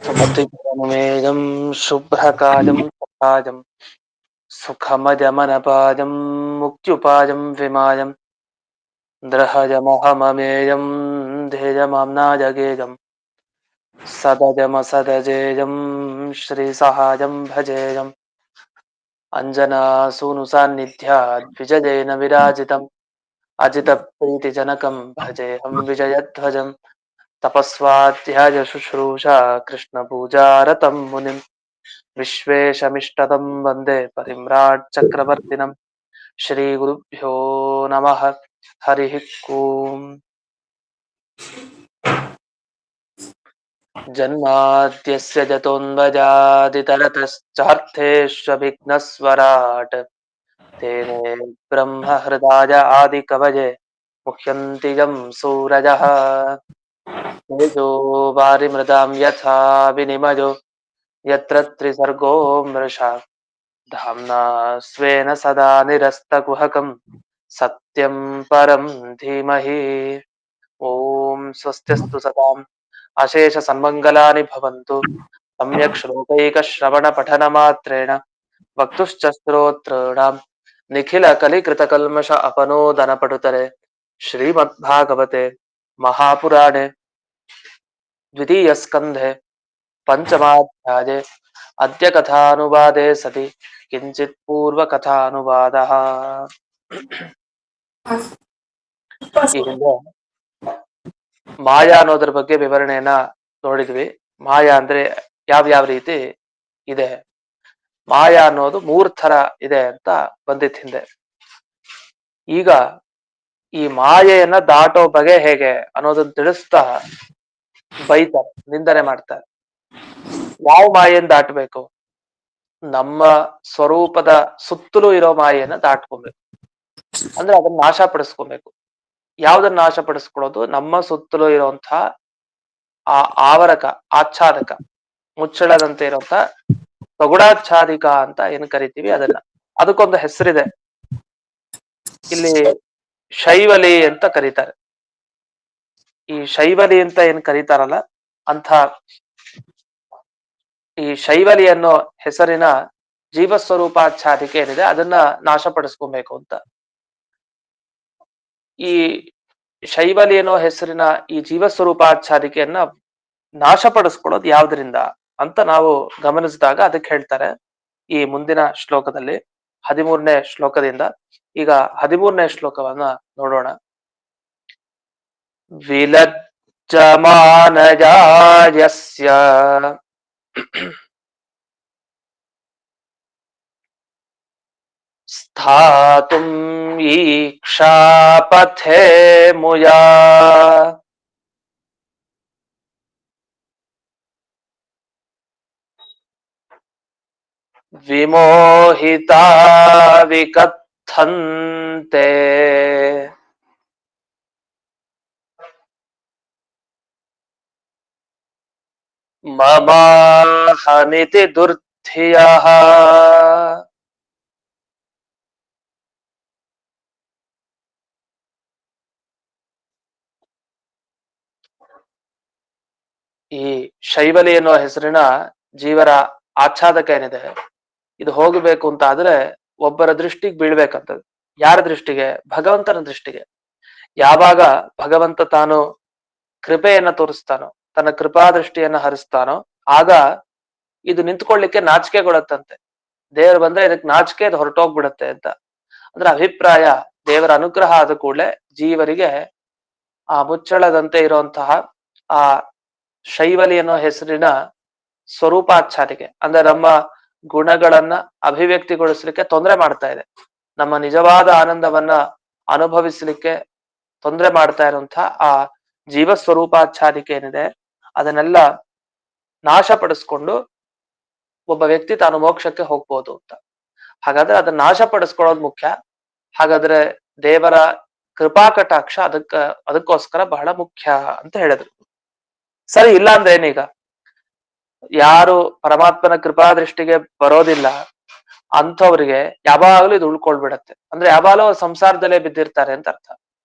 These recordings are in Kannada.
सुमतिमेदं शुभ्रकाजं सकाजं सुखमजमनपाजं मुक्त्युपाजं विमाजं द्रहजमहममेयं ध्येयमाम्नाजगेजं सदजमसदजेजं श्रीसहाजं भजेजम् अञ्जनासूनुसान्निध्यात् विजयेन विराजितम् अजितप्रीतिजनकं भजेऽहं विजयध्वजम् तपस्वाध्याय शुश्रूषा कृष्णपूजारतं मुनिम् विश्वेशमिष्टदं वन्दे परिम्राट् चक्रवर्तिनम् श्रीगुरुभ्यो नमः हरिः ओम् जन्माद्यस्य जतोऽन्वजादितरतश्चार्थेष्वभिघ्नस्वराट् तेने ब्रह्म हृदाय आदिकवये मुह्यन्ति यं सूरजः तेजो वारिमृदां यथा विनिमयो यत्र त्रिसर्गो मृषा धाम्ना स्वेन सदा निरस्तकुहकं सत्यं परं धीमहि ॐ स्वस्त्यस्तु सदाम् अशेष सन्मङ्गलानि भवन्तु सम्यक् श्लोकैकश्रवणपठनमात्रेण वक्तुश्च श्रोतॄणां निखिलकलिकृतकल्मष अपनोदनपटुतरे श्रीमद्भागवते महापुराणे द्वितीयस्कन्धे पञ्चमाध्याये अद्य कथानुवादे सति किञ्चित् पूर्वकथानुवादः ಈ ಹಿಂದೆ ಮಾಯಾ ಅನ್ನೋದ್ರ ಬಗ್ಗೆ ವಿವರಣೆಯನ್ನ ನೋಡಿದ್ವಿ. ಮಾಯಾ ಅಂದ್ರೆ ಯಾವ ರೀತಿ ಇದೆ, ಮಾಯಾ ಅನ್ನೋದು 3 ತರ ಇದೆ ಅಂತ ಬಂದಿತ್ತು ಹಿಂದೆ. ಈಗ ಈ ಮಾಯೆಯನ್ನ ದಾಟೋ ಬಗೆ ಹೇಗೆ ಅನ್ನೋದನ್ನ ತಿಳಿಸ್ತಾ ಬೈತಾರೆ, ನಿಂದನೆ ಮಾಡ್ತಾರೆ. ಯಾವ ಮಾಯೆಯನ್ನು ದಾಟಬೇಕು? ನಮ್ಮ ಸ್ವರೂಪದ ಸುತ್ತಲೂ ಇರೋ ಮಾಯೆಯನ್ನ ದಾಟ್ಕೊಬೇಕು, ಅಂದ್ರೆ ಅದನ್ನ ನಾಶ ಪಡಿಸ್ಕೊಬೇಕು. ಯಾವ್ದನ್ನ ನಾಶ ಪಡಿಸ್ಕೊಳ್ಳೋದು? ನಮ್ಮ ಸುತ್ತಲೂ ಇರುವಂತಹ ಆ ಆವರಕ, ಆಚ್ಛಾದಕ, ಮುಚ್ಚಳದಂತೆ ಇರುವಂತಹ ತೊಗುಡಾಚ್ಛಾದಿಕ ಅಂತ ಏನ್ ಕರಿತೀವಿ ಅದನ್ನ. ಅದಕ್ಕೊಂದು ಹೆಸರಿದೆ, ಇಲ್ಲಿ ಶೈವಲಿ ಅಂತ ಕರೀತಾರೆ. ಈ ಶೈವಲಿ ಅಂತ ಏನ್ ಕರೀತಾರಲ್ಲ ಅಂತ ಈ ಶೈವಲಿ ಅನ್ನೋ ಹೆಸರಿನ ಜೀವಸ್ವರೂಪಾಚ್ಛಾದಿಕೆ ಏನಿದೆ ಅದನ್ನ ನಾಶಪಡಿಸ್ಕೊಬೇಕು ಅಂತ. ಈ ಶೈವಲಿ ಅನ್ನೋ ಹೆಸರಿನ ಈ ಜೀವಸ್ವರೂಪಾಚ್ಛಾದಿಕೆಯನ್ನ ನಾಶಪಡಿಸ್ಕೊಳ್ಳೋದು ಯಾವ್ದ್ರಿಂದ ಅಂತ ನಾವು ಗಮನಿಸಿದಾಗ ಅದಕ್ಕೆ ಹೇಳ್ತಾರೆ ಈ ಮುಂದಿನ ಶ್ಲೋಕದಲ್ಲಿ 13ನೇ ಶ್ಲೋಕದಿಂದ. ಈಗ 13ನೇ ಶ್ಲೋಕವನ್ನ ನೋಡೋಣ. ವಿಲಜ್ಜಮಾನಜಾಯಸ್ಯ ಸ್ಥಾತುಂ ಈಕ್ಷಾಪಥೇ ಮುಯಾ ವಿಮೋಹಿತಾ ವಿಕಥಂತೆ ಮಮಾಹಮಿತಿ ದುರ್ಧಿಯಃ. ಈ ಶೈವಲಿ ಎನ್ನುವ ಹೆಸರಿನ ಜೀವರ ಆಚ್ಛಾದಕ ಏನಿದೆ ಇದು ಹೋಗಬೇಕು ಅಂತ ಆದ್ರೆ ಒಬ್ಬರ ದೃಷ್ಟಿಗೆ ಬೀಳ್ಬೇಕಂತದ್ದು. ಯಾರ ದೃಷ್ಟಿಗೆ? ಭಗವಂತನ ದೃಷ್ಟಿಗೆ. ಯಾವಾಗ ಭಗವಂತ ತಾನು ಕೃಪೆಯನ್ನ ತೋರಿಸ್ತಾನೋ, ತನ್ನ ಕೃಪಾ ದೃಷ್ಟಿಯನ್ನ ಹರಿಸ್ತಾನೋ, ಆಗ ಇದು ನಿಂತ್ಕೊಳ್ಳಿಕ್ಕೆ ನಾಚಿಕೆ ಕೊಡತ್ತಂತೆ. ದೇವರು ಬಂದ್ರೆ ಇದಕ್ಕೆ ನಾಚಿಕೆ, ಅದು ಹೊರಟೋಗ್ಬಿಡತ್ತೆ ಅಂತ. ಅಂದ್ರೆ ಅಭಿಪ್ರಾಯ, ದೇವರ ಅನುಗ್ರಹ ಆದ ಕೂಡಲೇ ಜೀವರಿಗೆ ಆ ಮುಚ್ಚಳದಂತೆ ಇರುವಂತಹ ಆ ಶೈವಲಿ ಅನ್ನೋ ಹೆಸರಿನ ಸ್ವರೂಪಾಚ್ಛಾದಿಕೆ, ಅಂದ್ರೆ ನಮ್ಮ ಗುಣಗಳನ್ನ ಅಭಿವ್ಯಕ್ತಿಗೊಳಿಸ್ಲಿಕ್ಕೆ ತೊಂದರೆ ಮಾಡ್ತಾ ಇದೆ, ನಮ್ಮ ನಿಜವಾದ ಆನಂದವನ್ನ ಅನುಭವಿಸ್ಲಿಕ್ಕೆ ತೊಂದರೆ ಮಾಡ್ತಾ ಇರುವಂತಹ ಆ ಜೀವ ಸ್ವರೂಪಾಚ್ಛಾದಿಕೆ ಏನಿದೆ ಅದನ್ನೆಲ್ಲ ನಾಶಪಡಿಸ್ಕೊಂಡು ಒಬ್ಬ ವ್ಯಕ್ತಿ ತಾನು ಮೋಕ್ಷಕ್ಕೆ ಹೋಗ್ಬೋದು ಅಂತ. ಹಾಗಾದ್ರೆ ಅದನ್ನ ನಾಶಪಡಿಸ್ಕೊಳ್ಳೋದು ಮುಖ್ಯ. ಹಾಗಾದ್ರೆ ದೇವರ ಕೃಪಾ ಕಟಾಕ್ಷ ಅದಕ್ಕೋಸ್ಕರ ಬಹಳ ಮುಖ್ಯ ಅಂತ ಹೇಳಿದ್ರು. ಸರಿ, ಇಲ್ಲ ಅಂದ್ರೆ ಏನೀಗ? ಯಾರು ಪರಮಾತ್ಮನ ಕೃಪಾ ದೃಷ್ಟಿಗೆ ಬರೋದಿಲ್ಲ ಅಂಥವ್ರಿಗೆ ಯಾವಾಗಲೂ ಇದು ಉಳ್ಕೊಳ್ಬಿಡತ್ತೆ. ಅಂದ್ರೆ ಯಾವಾಗಲೂ ಸಂಸಾರದಲ್ಲೇ ಬಿದ್ದಿರ್ತಾರೆ ಅಂತ ಅರ್ಥ.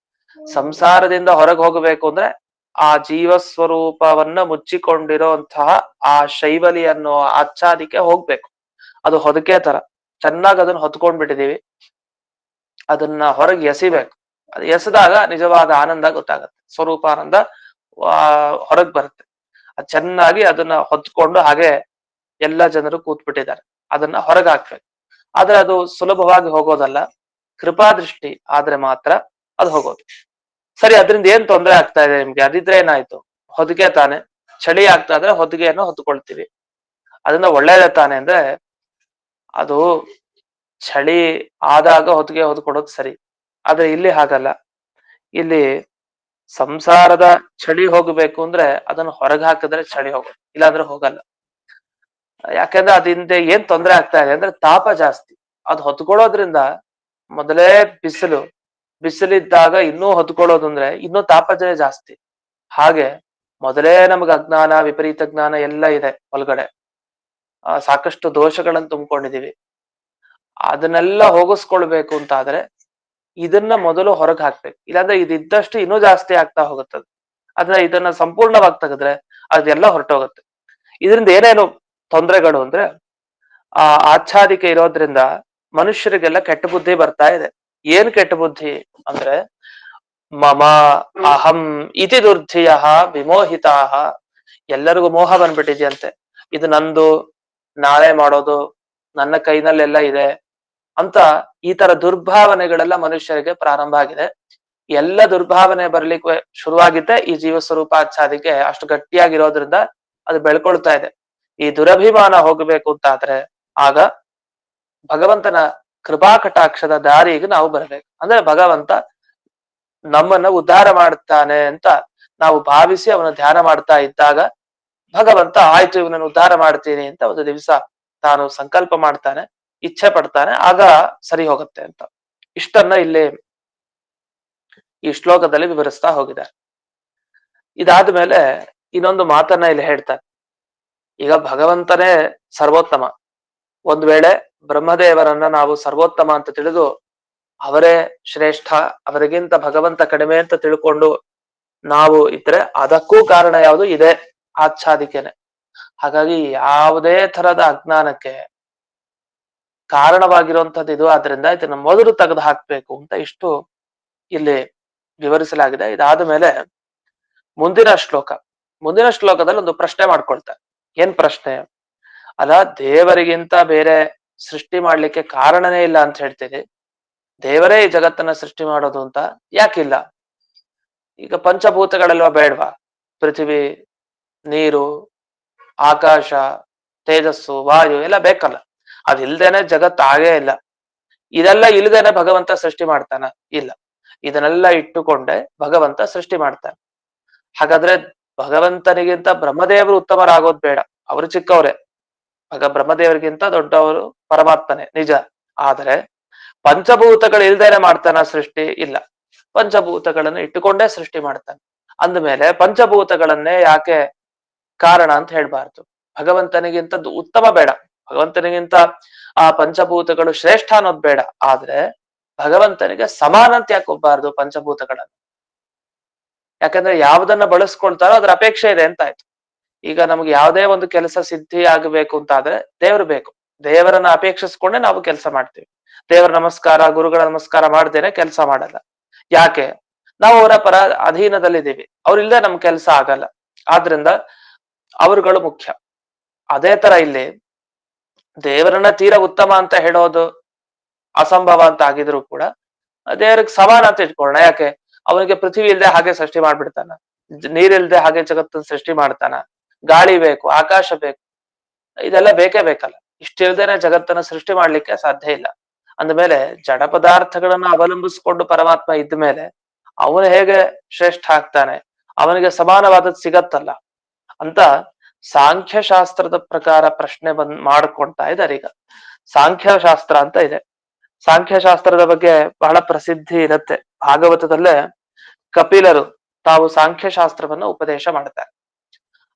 ಸಂಸಾರದಿಂದ ಹೊರಗೆ ಹೋಗಬೇಕು ಅಂದ್ರೆ ಆ ಜೀವ ಸ್ವರೂಪವನ್ನ ಮುಚ್ಚಿಕೊಂಡಿರೋಂತಹ ಆ ಶೈವಲಿ ಅನ್ನೋ ಆಚ್ಛಾದಿಕೆ ಹೋಗ್ಬೇಕು. ಅದು ಹೊದಕೆ ತರ ಚೆನ್ನಾಗಿ ಅದನ್ನ ಹೊತ್ಕೊಂಡ್ಬಿಟ್ಟಿದೀವಿ, ಅದನ್ನ ಹೊರಗೆ ಎಸಿಬೇಕು. ಅದು ಎಸೆದಾಗ ನಿಜವಾದ ಆನಂದ ಗೊತ್ತಾಗತ್ತೆ, ಸ್ವರೂಪಾನಂದ ಹೊರಗ್ ಬರುತ್ತೆ. ಅದ್ ಚೆನ್ನಾಗಿ ಅದನ್ನ ಹೊತ್ಕೊಂಡು ಹಾಗೆ ಎಲ್ಲ ಜನರು ಕೂತ್ಬಿಟ್ಟಿದ್ದಾರೆ, ಅದನ್ನ ಹೊರಗೆ ಹಾಕ್ಬೇಕು. ಆದ್ರೆ ಅದು ಸುಲಭವಾಗಿ ಹೋಗೋದಲ್ಲ, ಕೃಪಾದೃಷ್ಟಿ ಆದ್ರೆ ಮಾತ್ರ ಅದು ಹೋಗೋದು. ಸರಿ, ಅದರಿಂದ ಏನ್ ತೊಂದರೆ ಆಗ್ತಾ ಇದೆ ನಿಮ್ಗೆ? ಅದಿದ್ರೆ ಏನಾಯ್ತು? ಹೊದಿಕೆ ತಾನೆ, ಚಳಿ ಆಗ್ತಾ ಇದ್ರೆ ಹೊದಿಗೆಯನ್ನು ಹೊತ್ಕೊಳ್ತೀವಿ, ಅದನ್ನ ಒಳ್ಳೇದೇ ತಾನೆ ಅಂದ್ರೆ ಅದು ಚಳಿ ಆದಾಗ ಹೊತ್ತಿಗೆ ಹೊದ್ಕೊಡೋದು ಸರಿ. ಆದ್ರೆ ಇಲ್ಲಿ ಹಾಗಲ್ಲ. ಇಲ್ಲಿ ಸಂಸಾರದ ಚಳಿ ಹೋಗ್ಬೇಕು ಅಂದ್ರೆ ಅದನ್ನ ಹೊರಗೆ ಹಾಕಿದ್ರೆ ಚಳಿ ಹೋಗೋದು, ಇಲ್ಲಾಂದ್ರೆ ಹೋಗಲ್ಲ. ಯಾಕಂದ್ರೆ ಅದಿಂದ ಏನ್ ತೊಂದರೆ ಆಗ್ತಾ ಇದೆ ಅಂದ್ರೆ ತಾಪ ಜಾಸ್ತಿ. ಅದು ಹೊತ್ಕೊಳ್ಳೋದ್ರಿಂದ ಮೊದಲೇ ಬಿಸಿಲಿದ್ದಾಗ ಇನ್ನೂ ಹೊತ್ಕೊಳ್ಳೋದು ಅಂದ್ರೆ ಇನ್ನೂ ತಾಪಜಯ ಜಾಸ್ತಿ. ಹಾಗೆ ಮೊದಲೇ ನಮ್ಗೆ ಅಜ್ಞಾನ, ವಿಪರೀತ ಜ್ಞಾನ ಎಲ್ಲ ಇದೆ ಒಳಗಡೆ, ಸಾಕಷ್ಟು ದೋಷಗಳನ್ನು ತುಂಬಿಕೊಂಡಿದೀವಿ. ಅದನ್ನೆಲ್ಲ ಹೋಗಿಸ್ಕೊಳ್ಬೇಕು ಅಂತ ಆದ್ರೆ ಇದನ್ನ ಮೊದಲು ಹೊರಗೆ ಹಾಕ್ಬೇಕು, ಇಲ್ಲಾಂದ್ರೆ ಇದಿದ್ದಷ್ಟು ಇನ್ನೂ ಜಾಸ್ತಿ ಆಗ್ತಾ ಹೋಗುತ್ತದೆ. ಆದ್ರೆ ಇದನ್ನ ಸಂಪೂರ್ಣವಾಗಿ ತೆಗೆದ್ರೆ ಅದೆಲ್ಲ ಹೊರಟೋಗುತ್ತೆ. ಇದರಿಂದ ಏನೇನು ತೊಂದರೆಗಳು ಅಂದ್ರೆ ಆ ಆಚ್ಛಾದಿಕೆ ಇರೋದ್ರಿಂದ ಮನುಷ್ಯರಿಗೆಲ್ಲ ಕೆಟ್ಟ ಬುದ್ಧಿ ಬರ್ತಾ ಇದೆ. ಏನ್ ಕೆಟ್ಟ ಬುದ್ಧಿ ಅಂದ್ರೆ ಮಮ ಅಹಂ ಇತಿ ದುರ್ಧಿಯ ವಿಮೋಹಿತಾ, ಎಲ್ಲರಿಗೂ ಮೋಹ ಬಂದ್ಬಿಟ್ಟಿದ್ಯಂತೆ. ಇದು ನಂದು, ನಾಳೆ ಮಾಡೋದು, ನನ್ನ ಕೈನಲ್ಲೆಲ್ಲ ಇದೆ ಅಂತ ಈ ತರ ದುರ್ಭಾವನೆಗಳೆಲ್ಲ ಮನುಷ್ಯರಿಗೆ ಪ್ರಾರಂಭ ಆಗಿದೆ. ಎಲ್ಲ ದುರ್ಭಾವನೆ ಬರ್ಲಿಕ್ಕೆ ಶುರುವಾಗಿದ್ದೆ ಈ ಜೀವ ಸ್ವರೂಪ ಆಚ್ಛಾದಿಕೆ ಅಷ್ಟು ಗಟ್ಟಿಯಾಗಿರೋದ್ರಿಂದ ಅದು ಬೆಳ್ಕೊಳ್ತಾ ಇದೆ. ಈ ದುರಭಿಮಾನ ಹೋಗಬೇಕು ಅಂತ ಆದ್ರೆ ಆಗ ಭಗವಂತನ ಕೃಪಾ ಕಟಾಕ್ಷದ ದಾರಿಗೆ ನಾವು ಬರಬೇಕು. ಅಂದ್ರೆ ಭಗವಂತ ನಮ್ಮನ್ನ ಉದ್ಧಾರ ಮಾಡುತ್ತಾನೆ ಅಂತ ನಾವು ಭಾವಿಸಿ ಅವನ ಧ್ಯಾನ ಮಾಡ್ತಾ ಇದ್ದಾಗ ಭಗವಂತ ಆಯ್ತು ಇವನನ್ನು ಉದ್ಧಾರ ಮಾಡ್ತೀನಿ ಅಂತ ಒಂದು ದಿವಸ ತಾನು ಸಂಕಲ್ಪ ಮಾಡ್ತಾನೆ, ಇಚ್ಛೆ ಪಡ್ತಾನೆ, ಆಗ ಸರಿ ಹೋಗುತ್ತೆ ಅಂತ. ಇಷ್ಟನ್ನ ಇಲ್ಲಿ ಈ ಶ್ಲೋಕದಲ್ಲಿ ವಿವರಿಸ್ತಾ ಹೋಗಿದ್ದಾರೆ. ಇದಾದ ಮೇಲೆ ಇನ್ನೊಂದು ಮಾತನ್ನ ಇಲ್ಲಿ ಹೇಳ್ತಾರೆ. ಈಗ ಭಗವಂತನೇ ಸರ್ವೋತ್ತಮ. ಒಂದ್ ವೇಳೆ ಬ್ರಹ್ಮದೇವರನ್ನ ನಾವು ಸರ್ವೋತ್ತಮ ಅಂತ ತಿಳಿದು ಅವರೇ ಶ್ರೇಷ್ಠ, ಅವರಿಗಿಂತ ಭಗವಂತ ಕಡಿಮೆ ಅಂತ ತಿಳ್ಕೊಂಡು ನಾವು ಇದ್ರೆ ಅದಕ್ಕೂ ಕಾರಣ ಯಾವುದು? ಇದೆ, ಆಚ್ಛಾದಿಕೆನೆ. ಹಾಗಾಗಿ ಯಾವುದೇ ತರದ ಅಜ್ಞಾನಕ್ಕೆ ಕಾರಣವಾಗಿರುವಂತದ್ದು ಇದು. ಆದ್ರಿಂದ ಇದನ್ನ ಮೊದಲು ತೆಗೆದು ಹಾಕ್ಬೇಕು ಅಂತ ಇಷ್ಟು ಇಲ್ಲಿ ವಿವರಿಸಲಾಗಿದೆ. ಇದಾದ ಮೇಲೆ ಮುಂದಿನ ಶ್ಲೋಕದಲ್ಲಿ ಒಂದು ಪ್ರಶ್ನೆ ಮಾಡ್ಕೊಳ್ತಾರೆ. ಏನ್ ಪ್ರಶ್ನೆ? ಅಲ್ಲ, ದೇವರಿಗಿಂತ ಬೇರೆ ಸೃಷ್ಟಿ ಮಾಡ್ಲಿಕ್ಕೆ ಕಾರಣನೇ ಇಲ್ಲ ಅಂತ ಹೇಳ್ತೀರಿ, ದೇವರೇ ಈ ಜಗತ್ತನ್ನ ಸೃಷ್ಟಿ ಮಾಡೋದು ಅಂತ ಯಾಕಿಲ್ಲ? ಈಗ ಪಂಚಭೂತಗಳೆಲ್ವಾ ಬೇಡ್ವಾ? ಪೃಥ್ವಿ, ನೀರು, ಆಕಾಶ, ತೇಜಸ್ಸು, ವಾಯು ಎಲ್ಲ ಬೇಕಲ್ಲ. ಅದಿಲ್ದೇನೆ ಜಗತ್ತು ಆಗೇ ಇಲ್ಲ. ಇದೆಲ್ಲ ಇಲ್ದೇನೆ ಭಗವಂತ ಸೃಷ್ಟಿ ಮಾಡ್ತಾನ? ಇಲ್ಲ. ಇದನ್ನೆಲ್ಲ ಇಟ್ಟುಕೊಂಡೆ ಭಗವಂತ ಸೃಷ್ಟಿ ಮಾಡ್ತಾನೆ. ಹಾಗಾದ್ರೆ ಭಗವಂತನಿಗಿಂತ ಬ್ರಹ್ಮದೇವರು ಉತ್ತಮರಾಗೋದ್ ಬೇಡ, ಅವರು ಚಿಕ್ಕವರೇ. ಬ್ರಹ್ಮದೇವರಿಗಿಂತ ದೊಡ್ಡವರು ಪರಮಾತ್ಮನೆ ನಿಜ. ಆದರೆ ಪಂಚಭೂತಗಳು ಇಲ್ದೇನೆ ಮಾಡ್ತಾನ ಸೃಷ್ಟಿ? ಇಲ್ಲ. ಪಂಚಭೂತಗಳನ್ನು ಇಟ್ಟುಕೊಂಡೇ ಸೃಷ್ಟಿ ಮಾಡ್ತಾನೆ. ಅಂದ್ಮೇಲೆ ಪಂಚಭೂತಗಳನ್ನೇ ಯಾಕೆ ಕಾರಣ ಅಂತ ಹೇಳ್ಬಾರ್ದು? ಭಗವಂತನಿಗಿಂತ ಉತ್ತಮ ಬೇಡ, ಭಗವಂತನಿಗಿಂತ ಆ ಪಂಚಭೂತಗಳು ಶ್ರೇಷ್ಠ ಅನ್ನೋದು ಬೇಡ, ಆದ್ರೆ ಭಗವಂತನಿಗೆ ಸಮಾನ ಅಂತ ಯಾಕೆ ಹೋಗ್ಬಾರ್ದು ಪಂಚಭೂತಗಳನ್ನು? ಯಾಕಂದ್ರೆ ಯಾವ್ದನ್ನ ಬಳಸ್ಕೊಳ್ತಾರೋ ಅದ್ರ ಅಪೇಕ್ಷೆ ಇದೆ ಅಂತ ಆಯ್ತು. ಈಗ ನಮ್ಗೆ ಯಾವುದೇ ಒಂದು ಕೆಲಸ ಸಿದ್ಧಿ ಆಗಬೇಕು ಅಂತ ಆದ್ರೆ ದೇವರು ಬೇಕು. ದೇವರನ್ನ ಅಪೇಕ್ಷಿಸ್ಕೊಂಡೆ ನಾವು ಕೆಲಸ ಮಾಡ್ತೀವಿ. ದೇವರ ನಮಸ್ಕಾರ, ಗುರುಗಳ ನಮಸ್ಕಾರ ಮಾಡ್ದೇನೆ ಕೆಲಸ ಮಾಡಲ್ಲ. ಯಾಕೆ? ನಾವು ಅವರ ಅಧೀನದಲ್ಲಿದ್ದೀವಿ, ಅವ್ರಿಲ್ದೆ ನಮ್ ಕೆಲಸ ಆಗಲ್ಲ. ಆದ್ರಿಂದ ಅವರುಗಳು ಮುಖ್ಯ. ಅದೇ ತರ ಇಲ್ಲಿ ದೇವರನ್ನ ತೀರಾ ಉತ್ತಮ ಅಂತ ಹೇಳೋದು ಅಸಂಭವ ಅಂತ ಆಗಿದ್ರು ಕೂಡ ದೇವರಿಗೆ ಸಮಾನ ಅಂತ ಇಟ್ಕೊಳ್ಳೋಣ. ಯಾಕೆ? ಅವನಿಗೆ ಪೃಥ್ವಿ ಇಲ್ದೆ ಹಾಗೆ ಸೃಷ್ಟಿ ಮಾಡ್ಬಿಡ್ತಾನ, ನೀರಿಲ್ದೆ ಹಾಗೆ ಜಗತ್ತನ್ನ ಸೃಷ್ಟಿ ಮಾಡ್ತಾನ, ಗಾಳಿ ಬೇಕು, ಆಕಾಶ ಬೇಕು, ಇದೆಲ್ಲ ಬೇಕೇ ಬೇಕಲ್ಲ. ಇಷ್ಟಿಲ್ದೇನೆ ಜಗತ್ತನ್ನ ಸೃಷ್ಟಿ ಮಾಡ್ಲಿಕ್ಕೆ ಸಾಧ್ಯ ಇಲ್ಲ. ಅಂದ್ಮೇಲೆ ಜಡ ಪದಾರ್ಥಗಳನ್ನ ಅವಲಂಬಿಸ್ಕೊಂಡು ಪರಮಾತ್ಮ ಇದ್ದ ಮೇಲೆ ಅವನು ಹೇಗೆ ಶ್ರೇಷ್ಠ ಆಗ್ತಾನೆ? ಅವನಿಗೆ ಸಮಾನವಾದದ್ದು ಸಿಗತ್ತಲ್ಲ ಅಂತ ಸಾಂಖ್ಯಶಾಸ್ತ್ರದ ಪ್ರಕಾರ ಪ್ರಶ್ನೆ ಮಾಡ್ಕೊಳ್ತಾ ಇದ್ದಾರೆ. ಈಗ ಸಾಂಖ್ಯಶಾಸ್ತ್ರ ಅಂತ ಇದೆ. ಸಾಂಖ್ಯಶಾಸ್ತ್ರದ ಬಗ್ಗೆ ಬಹಳ ಪ್ರಸಿದ್ಧಿ ಇರುತ್ತೆ. ಭಾಗವತದಲ್ಲೇ ಕಪಿಲರು ತಾವು ಸಾಂಖ್ಯಶಾಸ್ತ್ರವನ್ನ ಉಪದೇಶ ಮಾಡ್ತಾರೆ.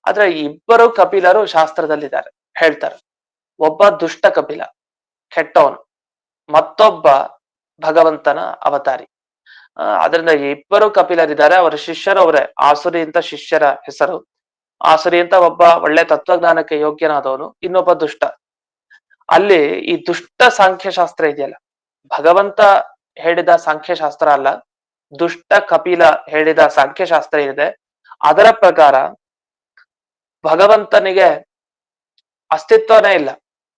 ಆದ್ರೆ ಇಬ್ಬರು ಕಪಿಲರು ಶಾಸ್ತ್ರದಲ್ಲಿದ್ದಾರೆ, ಹೇಳ್ತಾರೆ. ಒಬ್ಬ ದುಷ್ಟ ಕಪಿಲ, ಕೆಟ್ಟವನು, ಮತ್ತೊಬ್ಬ ಭಗವಂತನ ಅವತಾರಿ. ಅದರಿಂದ ಇಬ್ಬರು ಕಪಿಲರಿದ್ದಾರೆ, ಅವರ ಶಿಷ್ಯರು ಅವರೇ. ಆಸುರಿ ಅಂತ ಶಿಷ್ಯರ ಹೆಸರು. ಆಸುರಿ ಅಂತ ಒಬ್ಬ ಒಳ್ಳೆ ತತ್ವಜ್ಞಾನಕ್ಕೆ ಯೋಗ್ಯನಾದವನು, ಇನ್ನೊಬ್ಬ ದುಷ್ಟ. ಅಲ್ಲಿ ಈ ದುಷ್ಟ ಸಾಂಖ್ಯಶಾಸ್ತ್ರ ಇದೆಯಲ್ಲ, ಭಗವಂತ ಹೇಳಿದ ಸಾಂಖ್ಯಶಾಸ್ತ್ರ ಅಲ್ಲ, ದುಷ್ಟ ಕಪಿಲ ಹೇಳಿದ ಸಾಂಖ್ಯಶಾಸ್ತ್ರ ಇದೆ. ಅದರ ಪ್ರಕಾರ ಭಗವಂತನಿಗೆ ಅಸ್ತಿತ್ವನೇ ಇಲ್ಲ.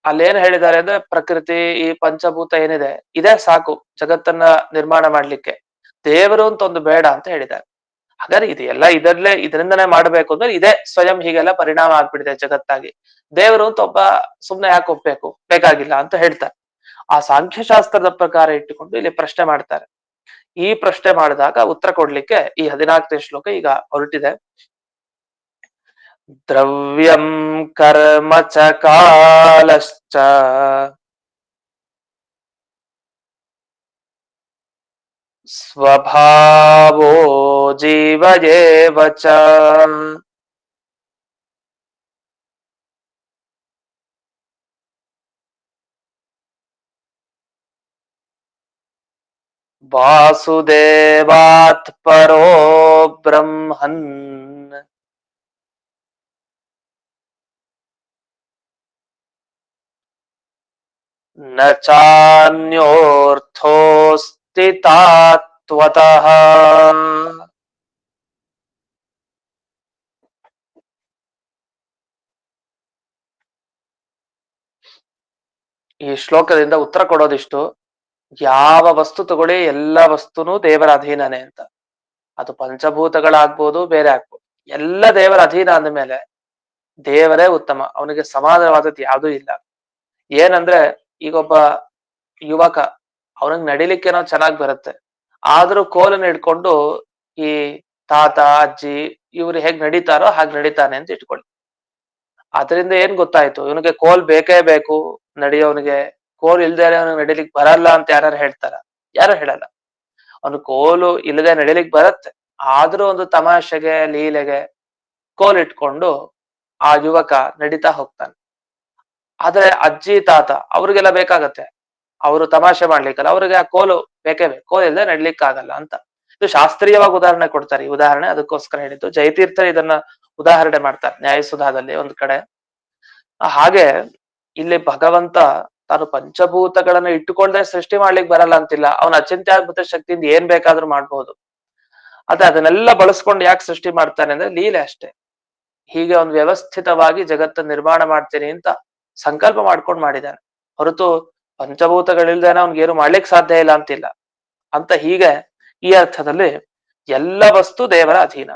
ಅಲ್ಲೇನ್ ಹೇಳಿದ್ದಾರೆ ಅಂದ್ರೆ, ಪ್ರಕೃತಿ ಈ ಪಂಚಭೂತ ಏನಿದೆ ಇದೇ ಸಾಕು ಜಗತ್ತನ್ನ ನಿರ್ಮಾಣ ಮಾಡ್ಲಿಕ್ಕೆ, ದೇವರು ಅಂತ ಒಂದು ಬೇಡ ಅಂತ ಹೇಳಿದ್ದಾರೆ. ಹಾಗಾದ್ರೆ ಇದೆಲ್ಲ ಇದರಿಂದನೇ ಮಾಡ್ಬೇಕು ಅಂದ್ರೆ ಇದೇ ಸ್ವಯಂ ಹೀಗೆಲ್ಲ ಪರಿಣಾಮ ಆಗ್ಬಿಟ್ಟಿದೆ ಜಗತ್ತಾಗಿ. ದೇವರು ಅಂತ ಒಬ್ಬ ಸುಮ್ನೆ ಯಾಕೆ ಒಪ್ಬೇಕು, ಬೇಕಾಗಿಲ್ಲ ಅಂತ ಹೇಳ್ತಾರೆ. ಆ ಸಾಂಖ್ಯಶಾಸ್ತ್ರದ ಪ್ರಕಾರ ಇಟ್ಟುಕೊಂಡು ಇಲ್ಲಿ ಪ್ರಶ್ನೆ ಮಾಡ್ತಾರೆ. ಈ ಪ್ರಶ್ನೆ ಮಾಡಿದಾಗ ಉತ್ತರ ಕೊಡ್ಲಿಕ್ಕೆ ಈ 14ನೇ ಶ್ಲೋಕ ಈಗ ಹೊರಟಿದೆ. ದ್ರವ್ಯಂ ಕರ್ಮ ಚ ಕಾಲಶ್ಚ ಸ್ವಭಾವೋ ಜೀವ ಏವ ಚ. ವಾಸುದೇವಾತ್ ಪರೋ ಬ್ರಹ್ಮನ್ ನ ಚಾನ್ಯೋರ್ಥೋಸ್ತಿ ತಾತ್ವತಃ. ಈ ಶ್ಲೋಕದಿಂದ ಉತ್ತರ ಕೊಡೋದಿಷ್ಟು, ಯಾವ ವಸ್ತು ತಗೊಳ್ಳಿ ಎಲ್ಲ ವಸ್ತುನೂ ದೇವರ ಅಧೀನನೇ ಅಂತ. ಅದು ಪಂಚಭೂತಗಳಾಗ್ಬೋದು, ಬೇರೆ ಆಗ್ಬೋದು, ಎಲ್ಲ ದೇವರ ಅಧೀನ ಅಂದ ಮೇಲೆ ದೇವರೇ ಉತ್ತಮ, ಅವನಿಗೆ ಸಮಾನವಾದದ್ದು ಯಾವುದೂ ಇಲ್ಲ. ಏನಂದ್ರೆ ಈಗೊಬ್ಬ ಯುವಕ, ಅವನಿಗೆ ನಡಿಲಿಕ್ಕೇನೋ ಚೆನ್ನಾಗ್ ಬರುತ್ತೆ, ಆದ್ರೂ ಕೋಲನ್ನ ಹಿಡ್ಕೊಂಡು ಈ ತಾತ ಅಜ್ಜಿ ಇವ್ರು ಹೇಗ್ ನಡೀತಾರೋ ಹಾಗೆ ನಡೀತಾನೆ ಅಂತ ಇಟ್ಕೊಳ್ಳಿ. ಅದರಿಂದ ಏನ್ ಗೊತ್ತಾಯ್ತು, ಇವನಿಗೆ ಕೋಲ್ ಬೇಕೇ ಬೇಕು ನಡೆಯೋವನಿಗೆ, ಕೋಲ್ ಇಲ್ದೇ ಅವನಿಗೆ ನಡಿಲಿಕ್ ಬರಲ್ಲ ಅಂತ ಯಾರು ಹೇಳ್ತಾರ? ಯಾರು ಹೇಳಲ್ಲ. ಅವನು ಕೋಲು ಇಲ್ಲದೆ ನಡಿಲಿಕ್ ಬರತ್ತೆ, ಆದ್ರೂ ಒಂದು ತಮಾಷೆಗೆ ಲೀಲೆಗೆ ಕೋಲ್ ಇಟ್ಕೊಂಡು ಆ ಯುವಕ ನಡೀತಾ ಹೋಗ್ತಾನೆ. ಆದ್ರೆ ಅಜ್ಜಿ ತಾತ ಅವ್ರಿಗೆಲ್ಲ ಬೇಕಾಗತ್ತೆ, ಅವರು ತಮಾಷೆ ಮಾಡ್ಲಿಕ್ಕಲ್ಲ, ಅವ್ರಿಗೆ ಆ ಕೋಲು ಬೇಕೇ ಬೇಕು, ಕೋಲ್ ಇಲ್ಲದೆ ನಡ್ಲಿಕ್ ಆಗಲ್ಲ ಅಂತ. ಇದು ಶಾಸ್ತ್ರೀಯವಾಗಿ ಉದಾಹರಣೆ ಕೊಡ್ತಾರೆ. ಈ ಉದಾಹರಣೆ ಅದಕ್ಕೋಸ್ಕರ ಹೇಳಿದ್ದು. ಜಯತೀರ್ಥ ಇದನ್ನ ಉದಾಹರಣೆ ಮಾಡ್ತಾರೆ ನ್ಯಾಯಸುಧಾದಲ್ಲಿ ಒಂದ್ ಕಡೆ. ಹಾಗೆ ಇಲ್ಲಿ ಭಗವಂತ ತಾನು ಪಂಚಭೂತಗಳನ್ನ ಇಟ್ಟುಕೊಂಡ್ರೆ ಸೃಷ್ಟಿ ಮಾಡ್ಲಿಕ್ಕೆ ಬರಲ್ಲ ಅಂತಿಲ್ಲ. ಅವನ ಅಚಿಂತ್ಯದ್ಭುತ ಶಕ್ತಿಯಿಂದ ಏನ್ ಬೇಕಾದ್ರೂ ಮಾಡ್ಬೋದು. ಆದ್ರೆ ಅದನ್ನೆಲ್ಲ ಬಳಸ್ಕೊಂಡು ಯಾಕೆ ಸೃಷ್ಟಿ ಮಾಡ್ತಾನೆ ಅಂದ್ರೆ ಲೀಲೆ ಅಷ್ಟೇ. ಹೀಗೆ ಒಂದು ವ್ಯವಸ್ಥಿತವಾಗಿ ಜಗತ್ತನ್ನ ನಿರ್ಮಾಣ ಮಾಡ್ತೀನಿ ಅಂತ ಸಂಕಲ್ಪ ಮಾಡ್ಕೊಂಡು ಮಾಡಿದ್ದಾನೆ, ಹೊರತು ಪಂಚಭೂತಗಳಿಲ್ದೇನೆ ಅವ್ನಿಗೇನು ಮಾಡ್ಲಿಕ್ಕೆ ಸಾಧ್ಯ ಇಲ್ಲ ಅಂತಿಲ್ಲ ಅಂತ. ಹೀಗೆ ಈ ಅರ್ಥದಲ್ಲಿ ಎಲ್ಲ ವಸ್ತು ದೇವರ ಅಧೀನ.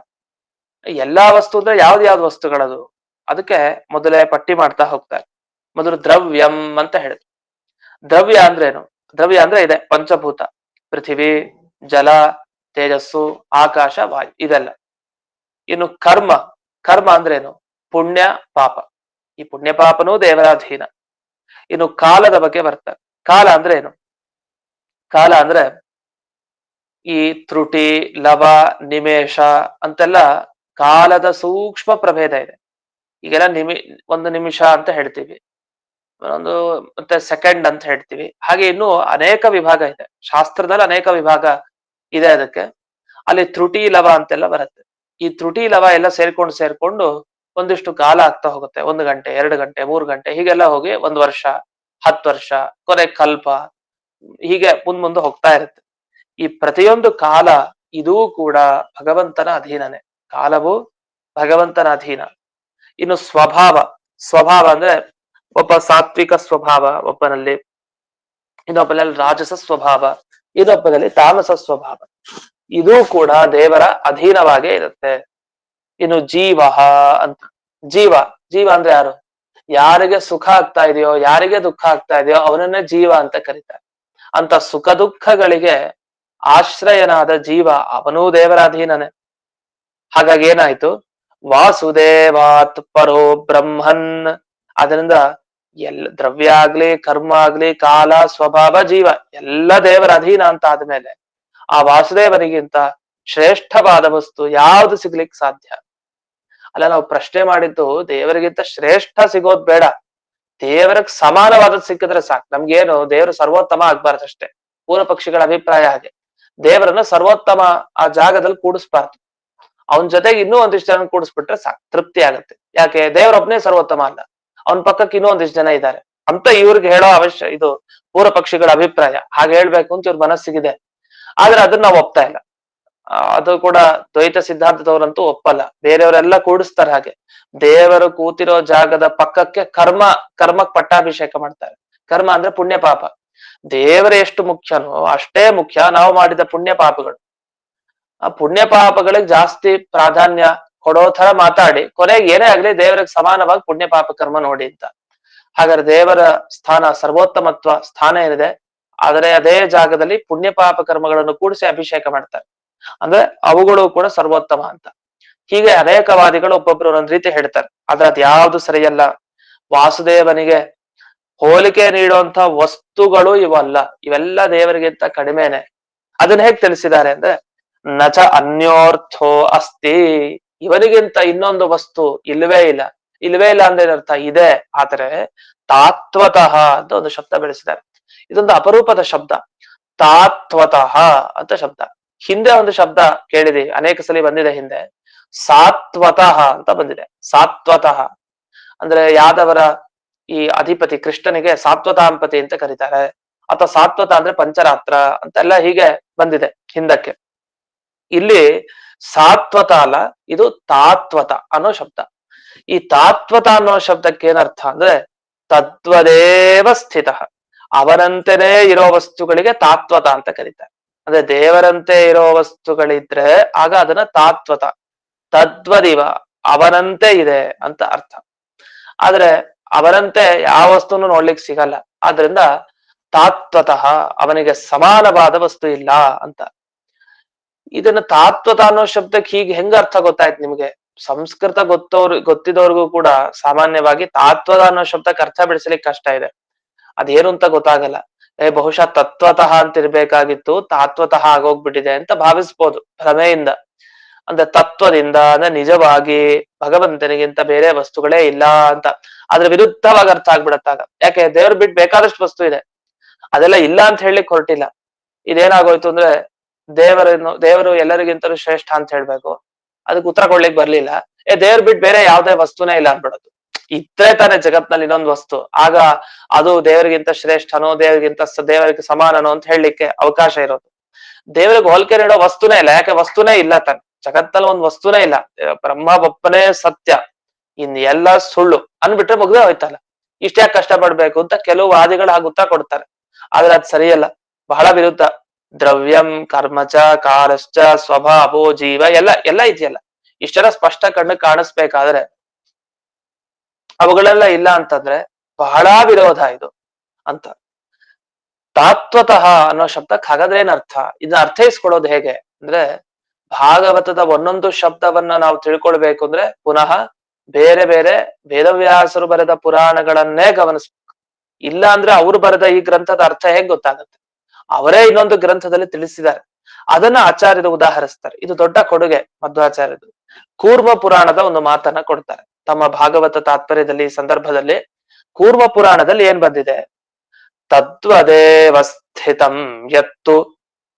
ಎಲ್ಲಾ ವಸ್ತು ಅಂದ್ರೆ ಯಾವ್ದು ವಸ್ತುಗಳದು, ಅದಕ್ಕೆ ಮೊದಲೇ ಪಟ್ಟಿ ಮಾಡ್ತಾ ಹೋಗ್ತಾರೆ. ಮೊದಲು ದ್ರವ್ಯಂ ಅಂತ ಹೇಳಿದ್ರು. ದ್ರವ್ಯ ಅಂದ್ರೇನು? ದ್ರವ್ಯ ಅಂದ್ರೆ ಇದೆ ಪಂಚಭೂತ, ಪೃಥಿವಿ, ಜಲ, ತೇಜಸ್ಸು, ಆಕಾಶ, ವಾಯು, ಇದೆಲ್ಲ. ಇನ್ನು ಕರ್ಮ, ಕರ್ಮ ಅಂದ್ರೇನು? ಪುಣ್ಯ ಪಾಪ. ಈ ಪುಣ್ಯ ಪಾಪನೂ ದೇವರ ಅಧೀನ. ಇನ್ನು ಕಾಲದ ಬಗ್ಗೆ ಬರ್ತಾರೆ. ಕಾಲ ಅಂದ್ರೆ ಏನು? ಕಾಲ ಅಂದ್ರೆ ಈ ತ್ರುಟಿ, ಲವ, ನಿಮೇಷ ಅಂತೆಲ್ಲ ಕಾಲದ ಸೂಕ್ಷ್ಮ ಪ್ರಭೇದ ಇದೆ. ಈಗೆಲ್ಲ ಒಂದು ನಿಮಿಷ ಅಂತ ಹೇಳ್ತೀವಿ, ಒಂದು ಮತ್ತೆ ಸೆಕೆಂಡ್ ಅಂತ ಹೇಳ್ತೀವಿ. ಹಾಗೆ ಇನ್ನು ಅನೇಕ ವಿಭಾಗ ಇದೆ, ಶಾಸ್ತ್ರದಲ್ಲಿ ಅನೇಕ ವಿಭಾಗ ಇದೆ ಅದಕ್ಕೆ. ಅಲ್ಲಿ ತ್ರುಟಿ ಲವ ಅಂತೆಲ್ಲ ಬರುತ್ತೆ. ಈ ತ್ರುಟಿ ಲವ ಎಲ್ಲ ಸೇರ್ಕೊಂಡು ಒಂದಿಷ್ಟು ಕಾಲ ಆಗ್ತಾ ಹೋಗುತ್ತೆ. 1 ಗಂಟೆ, 2 ಗಂಟೆ, 3 ಗಂಟೆ, ಹೀಗೆಲ್ಲ ಹೋಗಿ 1 ವರ್ಷ, 10 ವರ್ಷ, ಕೊನೆ ಕಲ್ಪ, ಹೀಗೆ ಮುಂದೆ ಹೋಗ್ತಾ ಇರುತ್ತೆ. ಈ ಪ್ರತಿಯೊಂದು ಕಾಲ ಇದೂ ಕೂಡ ಭಗವಂತನ ಅಧೀನನೇ. ಕಾಲವು ಭಗವಂತನ ಅಧೀನ. ಇನ್ನು ಸ್ವಭಾವ, ಸ್ವಭಾವ ಅಂದ್ರೆ ಒಬ್ಬ ಸಾತ್ವಿಕ ಸ್ವಭಾವ ಒಬ್ಬನಲ್ಲಿ, ಇನ್ನೊಬ್ಬನಲ್ಲಿ ರಾಜಸ ಸ್ವಭಾವ, ಇನ್ನೊಬ್ಬನಲ್ಲಿ ತಾಮಸ ಸ್ವಭಾವ. ಇದೂ ಕೂಡ ದೇವರ ಅಧೀನವಾಗೇ ಇರುತ್ತೆ. ಇನ್ನು ಜೀವ ಅಂತ, ಜೀವ, ಜೀವ ಅಂದ್ರೆ ಯಾರು? ಯಾರಿಗೆ ಸುಖ ಆಗ್ತಾ ಇದೆಯೋ, ಯಾರಿಗೆ ದುಃಖ ಆಗ್ತಾ ಇದೆಯೋ ಅವನನ್ನೇ ಜೀವ ಅಂತ ಕರೀತಾರೆ. ಅಂತ ಸುಖ ದುಃಖಗಳಿಗೆ ಆಶ್ರಯನಾದ ಜೀವ, ಅವನೂ ದೇವರ ಅಧೀನನೇ. ಹಾಗಾಗಿ ಏನಾಯ್ತು? ವಾಸುದೇವಾತ್ ಪರೋ ಬ್ರಹ್ಮನ್. ಅದರಿಂದ ಎಲ್ಲ ದ್ರವ್ಯ ಆಗ್ಲಿ, ಕರ್ಮ ಆಗ್ಲಿ, ಕಾಲ, ಸ್ವಭಾವ, ಜೀವ ಎಲ್ಲ ದೇವರ ಅಧೀನ ಅಂತ ಆದ್ಮೇಲೆ ಆ ವಾಸುದೇವನಿಗಿಂತ ಶ್ರೇಷ್ಠವಾದ ವಸ್ತು ಯಾವುದು ಸಿಗ್ಲಿಕ್ಕೆ ಸಾಧ್ಯ? ಅಲ್ಲ, ನಾವು ಪ್ರಶ್ನೆ ಮಾಡಿದ್ದು ದೇವರಿಗಿಂತ ಶ್ರೇಷ್ಠ ಸಿಗೋದ್ ಬೇಡ, ದೇವರಿಗೆ ಸಮಾನವಾದದ್ದು ಸಿಕ್ಕಿದ್ರೆ ಸಾಕು. ನಮ್ಗೇನು ದೇವರು ಸರ್ವೋತ್ತಮ ಆಗ್ಬಾರ್ದಷ್ಟೇ, ಪೂರ್ವ ಪಕ್ಷಿಗಳ ಅಭಿಪ್ರಾಯ ಹಾಗೆ. ದೇವರನ್ನ ಸರ್ವೋತ್ತಮ ಆ ಜಾಗದಲ್ಲಿ ಕೂಡಿಸ್ಬಾರ್ದು. ಅವನ ಜೊತೆಗೆ ಇನ್ನೂ ಒಂದಿಷ್ಟು ಜನ ಕೂಡಿಸ್ಬಿಟ್ರೆ ಸಾಕು, ತೃಪ್ತಿ ಆಗತ್ತೆ. ಯಾಕೆ? ದೇವರೊಬ್ಬನೇ ಸರ್ವೋತ್ತಮ ಅಲ್ಲ, ಅವನ ಪಕ್ಕಕ್ಕೆ ಇನ್ನೂ ಒಂದಿಷ್ಟು ಜನ ಇದ್ದಾರೆ ಅಂತ ಇವ್ರಿಗೆ ಹೇಳೋ ಇದು ಪೂರ್ವ ಪಕ್ಷಿಗಳ ಅಭಿಪ್ರಾಯ. ಹಾಗೆ ಹೇಳ್ಬೇಕು ಅಂತ ಇವ್ರ ಮನಸ್ಸಿಗಿದೆ. ಆದ್ರೆ ಅದನ್ನ ನಾವು ಒಪ್ತಾ ಇಲ್ಲ. ಅದು ಕೂಡ ದ್ವೈತ ಸಿದ್ಧಾಂತದವರಂತೂ ಒಪ್ಪಲ್ಲ. ಬೇರೆಯವರೆಲ್ಲ ಕೂಡಿಸ್ತಾರೆ ಹಾಗೆ. ದೇವರು ಕೂತಿರೋ ಜಾಗದ ಪಕ್ಕಕ್ಕೆ ಕರ್ಮಕ್ ಪಟ್ಟಾಭಿಷೇಕ ಮಾಡ್ತಾರೆ. ಕರ್ಮ ಅಂದ್ರೆ ಪುಣ್ಯ ಪಾಪ. ದೇವರ ಎಷ್ಟು ಮುಖ್ಯನೋ ಅಷ್ಟೇ ಮುಖ್ಯ ನಾವು ಮಾಡಿದ ಪುಣ್ಯ ಪಾಪಗಳು. ಆ ಪುಣ್ಯ ಪಾಪಗಳಿಗೆ ಜಾಸ್ತಿ ಪ್ರಾಧಾನ್ಯ ಕೊಡೋ ತರ ಮಾತಾಡಿ ಕೊನೆಗೆ ಏನೇ ಆಗ್ಲಿ ದೇವರಿಗೆ ಸಮಾನವಾಗಿ ಪುಣ್ಯ ಪಾಪ ಕರ್ಮ ನೋಡಿ ಅಂತ. ಹಾಗಾದ್ರೆ ದೇವರ ಸ್ಥಾನ, ಸರ್ವೋತ್ತಮತ್ವ ಸ್ಥಾನ ಏನಿದೆ, ಆದರೆ ಅದೇ ಜಾಗದಲ್ಲಿ ಪುಣ್ಯ ಪಾಪ ಕರ್ಮಗಳನ್ನು ಕೂಡಿಸಿ ಅಭಿಷೇಕ ಮಾಡ್ತಾರೆ. ಅಂದ್ರೆ ಅವುಗಳು ಕೂಡ ಸರ್ವೋತ್ತಮ ಅಂತ. ಹೀಗೆ ಅನೇಕವಾದಿಗಳು ಒಬ್ಬೊಬ್ರು ಒಂದೊಂದ್ ರೀತಿ ಹೇಳ್ತಾರೆ. ಆದ್ರೆ ಅದ್ ಯಾವ್ದು ಸರಿಯಲ್ಲ. ವಾಸುದೇವನಿಗೆ ಹೋಲಿಕೆ ನೀಡುವಂತ ವಸ್ತುಗಳು ಇವಲ್ಲ, ಇವೆಲ್ಲ ದೇವರಿಗಿಂತ ಕಡಿಮೆನೆ. ಅದನ್ನ ಹೇಗ್ ತಿಳಿಸಿದ್ದಾರೆ ಅಂದ್ರೆ, ನಚ ಅನ್ಯೋರ್ಥೋ ಅಸ್ತಿ, ಇವನಿಗಿಂತ ಇನ್ನೊಂದು ವಸ್ತು ಇಲ್ವೇ ಇಲ್ಲ. ಇಲ್ವೇ ಇಲ್ಲ ಅಂದ್ರೆ ಏನರ್ಥ? ಇದೆ, ಆದ್ರೆ ತಾತ್ವತಃ ಅಂತ ಒಂದು ಶಬ್ದ ಬೆಳೆಸಿದ್ದಾರೆ. ಇದೊಂದು ಅಪರೂಪದ ಶಬ್ದ, ತಾತ್ವತಃ ಅಂತ ಶಬ್ದ. ಹಿಂದೆ ಒಂದು ಶಬ್ದ ಕೇಳಿದೀವಿ, ಅನೇಕ ಸಲ ಬಂದಿದೆ ಹಿಂದೆ, ಸಾತ್ವತಃ ಅಂತ ಬಂದಿದೆ. ಸಾತ್ವತಃ ಅಂದ್ರೆ ಯಾದವರ ಈ ಅಧಿಪತಿ ಕೃಷ್ಣನಿಗೆ ಸಾತ್ವತಾಂಪತಿ ಅಂತ ಕರೀತಾರೆ. ಅಥವಾ ಸಾತ್ವತ ಅಂದ್ರೆ ಪಂಚರಾತ್ರ ಅಂತೆಲ್ಲ ಹೀಗೆ ಬಂದಿದೆ ಹಿಂದಕ್ಕೆ. ಇಲ್ಲಿ ಸಾತ್ವತ ಅಲ್ಲ, ಇದು ತಾತ್ವತ ಅನ್ನೋ ಶಬ್ದ. ಈ ತಾತ್ವತ ಅನ್ನೋ ಶಬ್ದಕ್ಕೆ ಏನರ್ಥ ಅಂದ್ರೆ, ತದ್ವದೇವ ಸ್ಥಿತ, ಅವನಂತೆನೇ ಇರೋ ವಸ್ತುಗಳಿಗೆ ತಾತ್ವತ ಅಂತ ಕರೀತಾರೆ. ಅಂದ್ರೆ ದೇವರಂತೆ ಇರೋ ವಸ್ತುಗಳಿದ್ರೆ ಆಗ ಅದನ್ನ ತಾತ್ವತ, ತದ್ವದಿವ ಅವನಂತೆ ಇದೆ ಅಂತ ಅರ್ಥ. ಆದ್ರೆ ಅವರಂತೆ ಯಾವ ವಸ್ತುನು ನೋಡ್ಲಿಕ್ಕೆ ಸಿಗಲ್ಲ. ಆದ್ರಿಂದ ತಾತ್ವತಃ ಅವನಿಗೆ ಸಮಾನವಾದ ವಸ್ತು ಇಲ್ಲ ಅಂತ. ಇದನ್ನ ತಾತ್ವತ ಅನ್ನೋ ಶಬ್ದಕ್ಕೆ ಹೀಗೆ ಹೆಂಗ ಅರ್ಥ ಗೊತ್ತಾಯ್ತು ನಿಮ್ಗೆ? ಸಂಸ್ಕೃತ ಗೊತ್ತಿದವ್ರಿಗೂ ಕೂಡ ಸಾಮಾನ್ಯವಾಗಿ ತಾತ್ವದ ಅನ್ನೋ ಶಬ್ದಕ್ಕೆ ಅರ್ಥ ಬಿಡಿಸ್ಲಿಕ್ಕೆ ಕಷ್ಟ ಇದೆ. ಅದೇನು ಅಂತ ಗೊತ್ತಾಗಲ್ಲ. ಬಹುಶಃ ತತ್ವತಃ ಅಂತ ಇರ್ಬೇಕಾಗಿತ್ತು, ತಾತ್ವತಃ ಆಗೋಗ್ಬಿಟ್ಟಿದೆ ಅಂತ ಭಾವಿಸ್ಬೋದು ಭ್ರಮೆಯಿಂದ. ಅಂದ್ರೆ ತತ್ವದಿಂದ ಅಂದ್ರೆ ನಿಜವಾಗಿ ಭಗವಂತನಿಗಿಂತ ಬೇರೆ ವಸ್ತುಗಳೇ ಇಲ್ಲ ಅಂತ. ಅದ್ರ ವಿರುದ್ಧವಾಗಿ ಅರ್ಥ ಆಗ್ಬಿಡತ್ತಾಗ. ಯಾಕೆ? ದೇವ್ರು ಬಿಟ್ಟು ಬೇಕಾದಷ್ಟು ವಸ್ತು ಇದೆ, ಅದೆಲ್ಲ ಇಲ್ಲ ಅಂತ ಹೇಳಲಿಕ್ಕೆ ಹೊರಟಿಲ್ಲ. ಇದೇನಾಗೋಯ್ತು ಅಂದ್ರೆ, ದೇವರು ಎಲ್ಲರಿಗಿಂತಲೂ ಶ್ರೇಷ್ಠ ಅಂತ ಹೇಳ್ಬೇಕು, ಅದಕ್ಕೆ ಉತ್ತರ ಕೊಡ್ಲಿಕ್ಕೆ ಬರ್ಲಿಲ್ಲ. ದೇವ್ರು ಬಿಟ್ಟು ಬೇರೆ ಯಾವ್ದೇ ವಸ್ತುನೇ ಇಲ್ಲ ಅನ್ಬಿಡೋದು. ಇದ್ರೆ ತಾನೇ ಜಗತ್ನಲ್ಲಿ ಇನ್ನೊಂದು ವಸ್ತು, ಆಗ ಅದು ದೇವರಿಗಿಂತ ಶ್ರೇಷ್ಠನೋ ದೇವರಿಗೆ ಸಮಾನನೋ ಅಂತ ಹೇಳಲಿಕ್ಕೆ ಅವಕಾಶ ಇರೋದು. ದೇವರಿಗೆ ಹೋಲಿಕೆ ನೀಡೋ ವಸ್ತುನೇ ಇಲ್ಲ. ಯಾಕೆ? ವಸ್ತುನೇ ಇಲ್ಲ ತಾನೆ, ಜಗತ್ತಲ್ಲಿ ಒಂದ್ ವಸ್ತುನೇ ಇಲ್ಲ. ಬ್ರಹ್ಮ ಒಪ್ಪನೇ ಸತ್ಯ, ಇನ್ ಎಲ್ಲ ಸುಳ್ಳು ಅನ್ಬಿಟ್ರೆ ಮುಗ್ದೇ ಹೋಯ್ತಲ್ಲ. ಇಷ್ಟ್ಯಾಕೆ ಕಷ್ಟ ಪಡ್ಬೇಕು ಅಂತ ಕೆಲವು ವಾದಿಗಳು ಹಾಗೆ ಉತ್ತರ ಕೊಡ್ತಾರೆ. ಆದ್ರೆ ಅದ್ ಸರಿಯಲ್ಲ, ಬಹಳ ವಿರುದ್ಧ. ದ್ರವ್ಯಂ ಕರ್ಮಚ ಕಾರಶ್ಚ ಸ್ವಭಾವೋ ಜೀವ ಎಲ್ಲ ಇದೆಯಲ್ಲ, ಇಷ್ಟೆಲ್ಲ ಸ್ಪಷ್ಟ ಕಣ್ಣು ಕಾಣಿಸ್ಬೇಕಾದ್ರೆ ಅವುಗಳೆಲ್ಲ ಇಲ್ಲ ಅಂತಂದ್ರೆ ಬಹಳ ವಿರೋಧ ಇದು ಅಂತ. ತಾತ್ವತಃ ಅನ್ನೋ ಶಬ್ದಕ್ಕೆ ಹಾಗಾದ್ರೆ ಏನ್ ಅರ್ಥ? ಇದನ್ನ ಅರ್ಥೈಸ್ಕೊಳ್ಳೋದು ಹೇಗೆ ಅಂದ್ರೆ, ಭಾಗವತದ ಒಂದೊಂದು ಶಬ್ದವನ್ನ ನಾವು ತಿಳ್ಕೊಳ್ಬೇಕು ಅಂದ್ರೆ ಪುನಃ ಬೇರೆ ಬೇರೆ ವೇದವ್ಯಾಸರು ಬರೆದ ಪುರಾಣಗಳನ್ನೇ ಗಮನಿಸ್ಬೇಕು. ಇಲ್ಲ ಅಂದ್ರೆ ಅವ್ರು ಬರೆದ ಈ ಗ್ರಂಥದ ಅರ್ಥ ಹೇಗ್ ಗೊತ್ತಾಗುತ್ತೆ? ಅವರೇ ಇನ್ನೊಂದು ಗ್ರಂಥದಲ್ಲಿ ತಿಳಿಸಿದ್ದಾರೆ, ಅದನ್ನ ಆಚಾರ್ಯರು ಉದಾಹರಿಸ್ತಾರೆ. ಇದು ದೊಡ್ಡ ಕೊಡುಗೆ ಮಧ್ವಾಚಾರ್ಯರು. ಕೂರ್ಮ ಪುರಾಣದ ಒಂದು ಮಾತನ್ನ ಕೊಡ್ತಾರೆ ತಮ್ಮ ಭಾಗವತ ತಾತ್ಪರ್ಯದಲ್ಲಿ. ಈ ಸಂದರ್ಭದಲ್ಲಿ ಕೂರ್ಮ ಪುರಾಣದಲ್ಲಿ ಏನ್ ಬಂದಿದೆ? ತದ್ವದೇವ ಸ್ಥಿತಂ ಯತ್ತು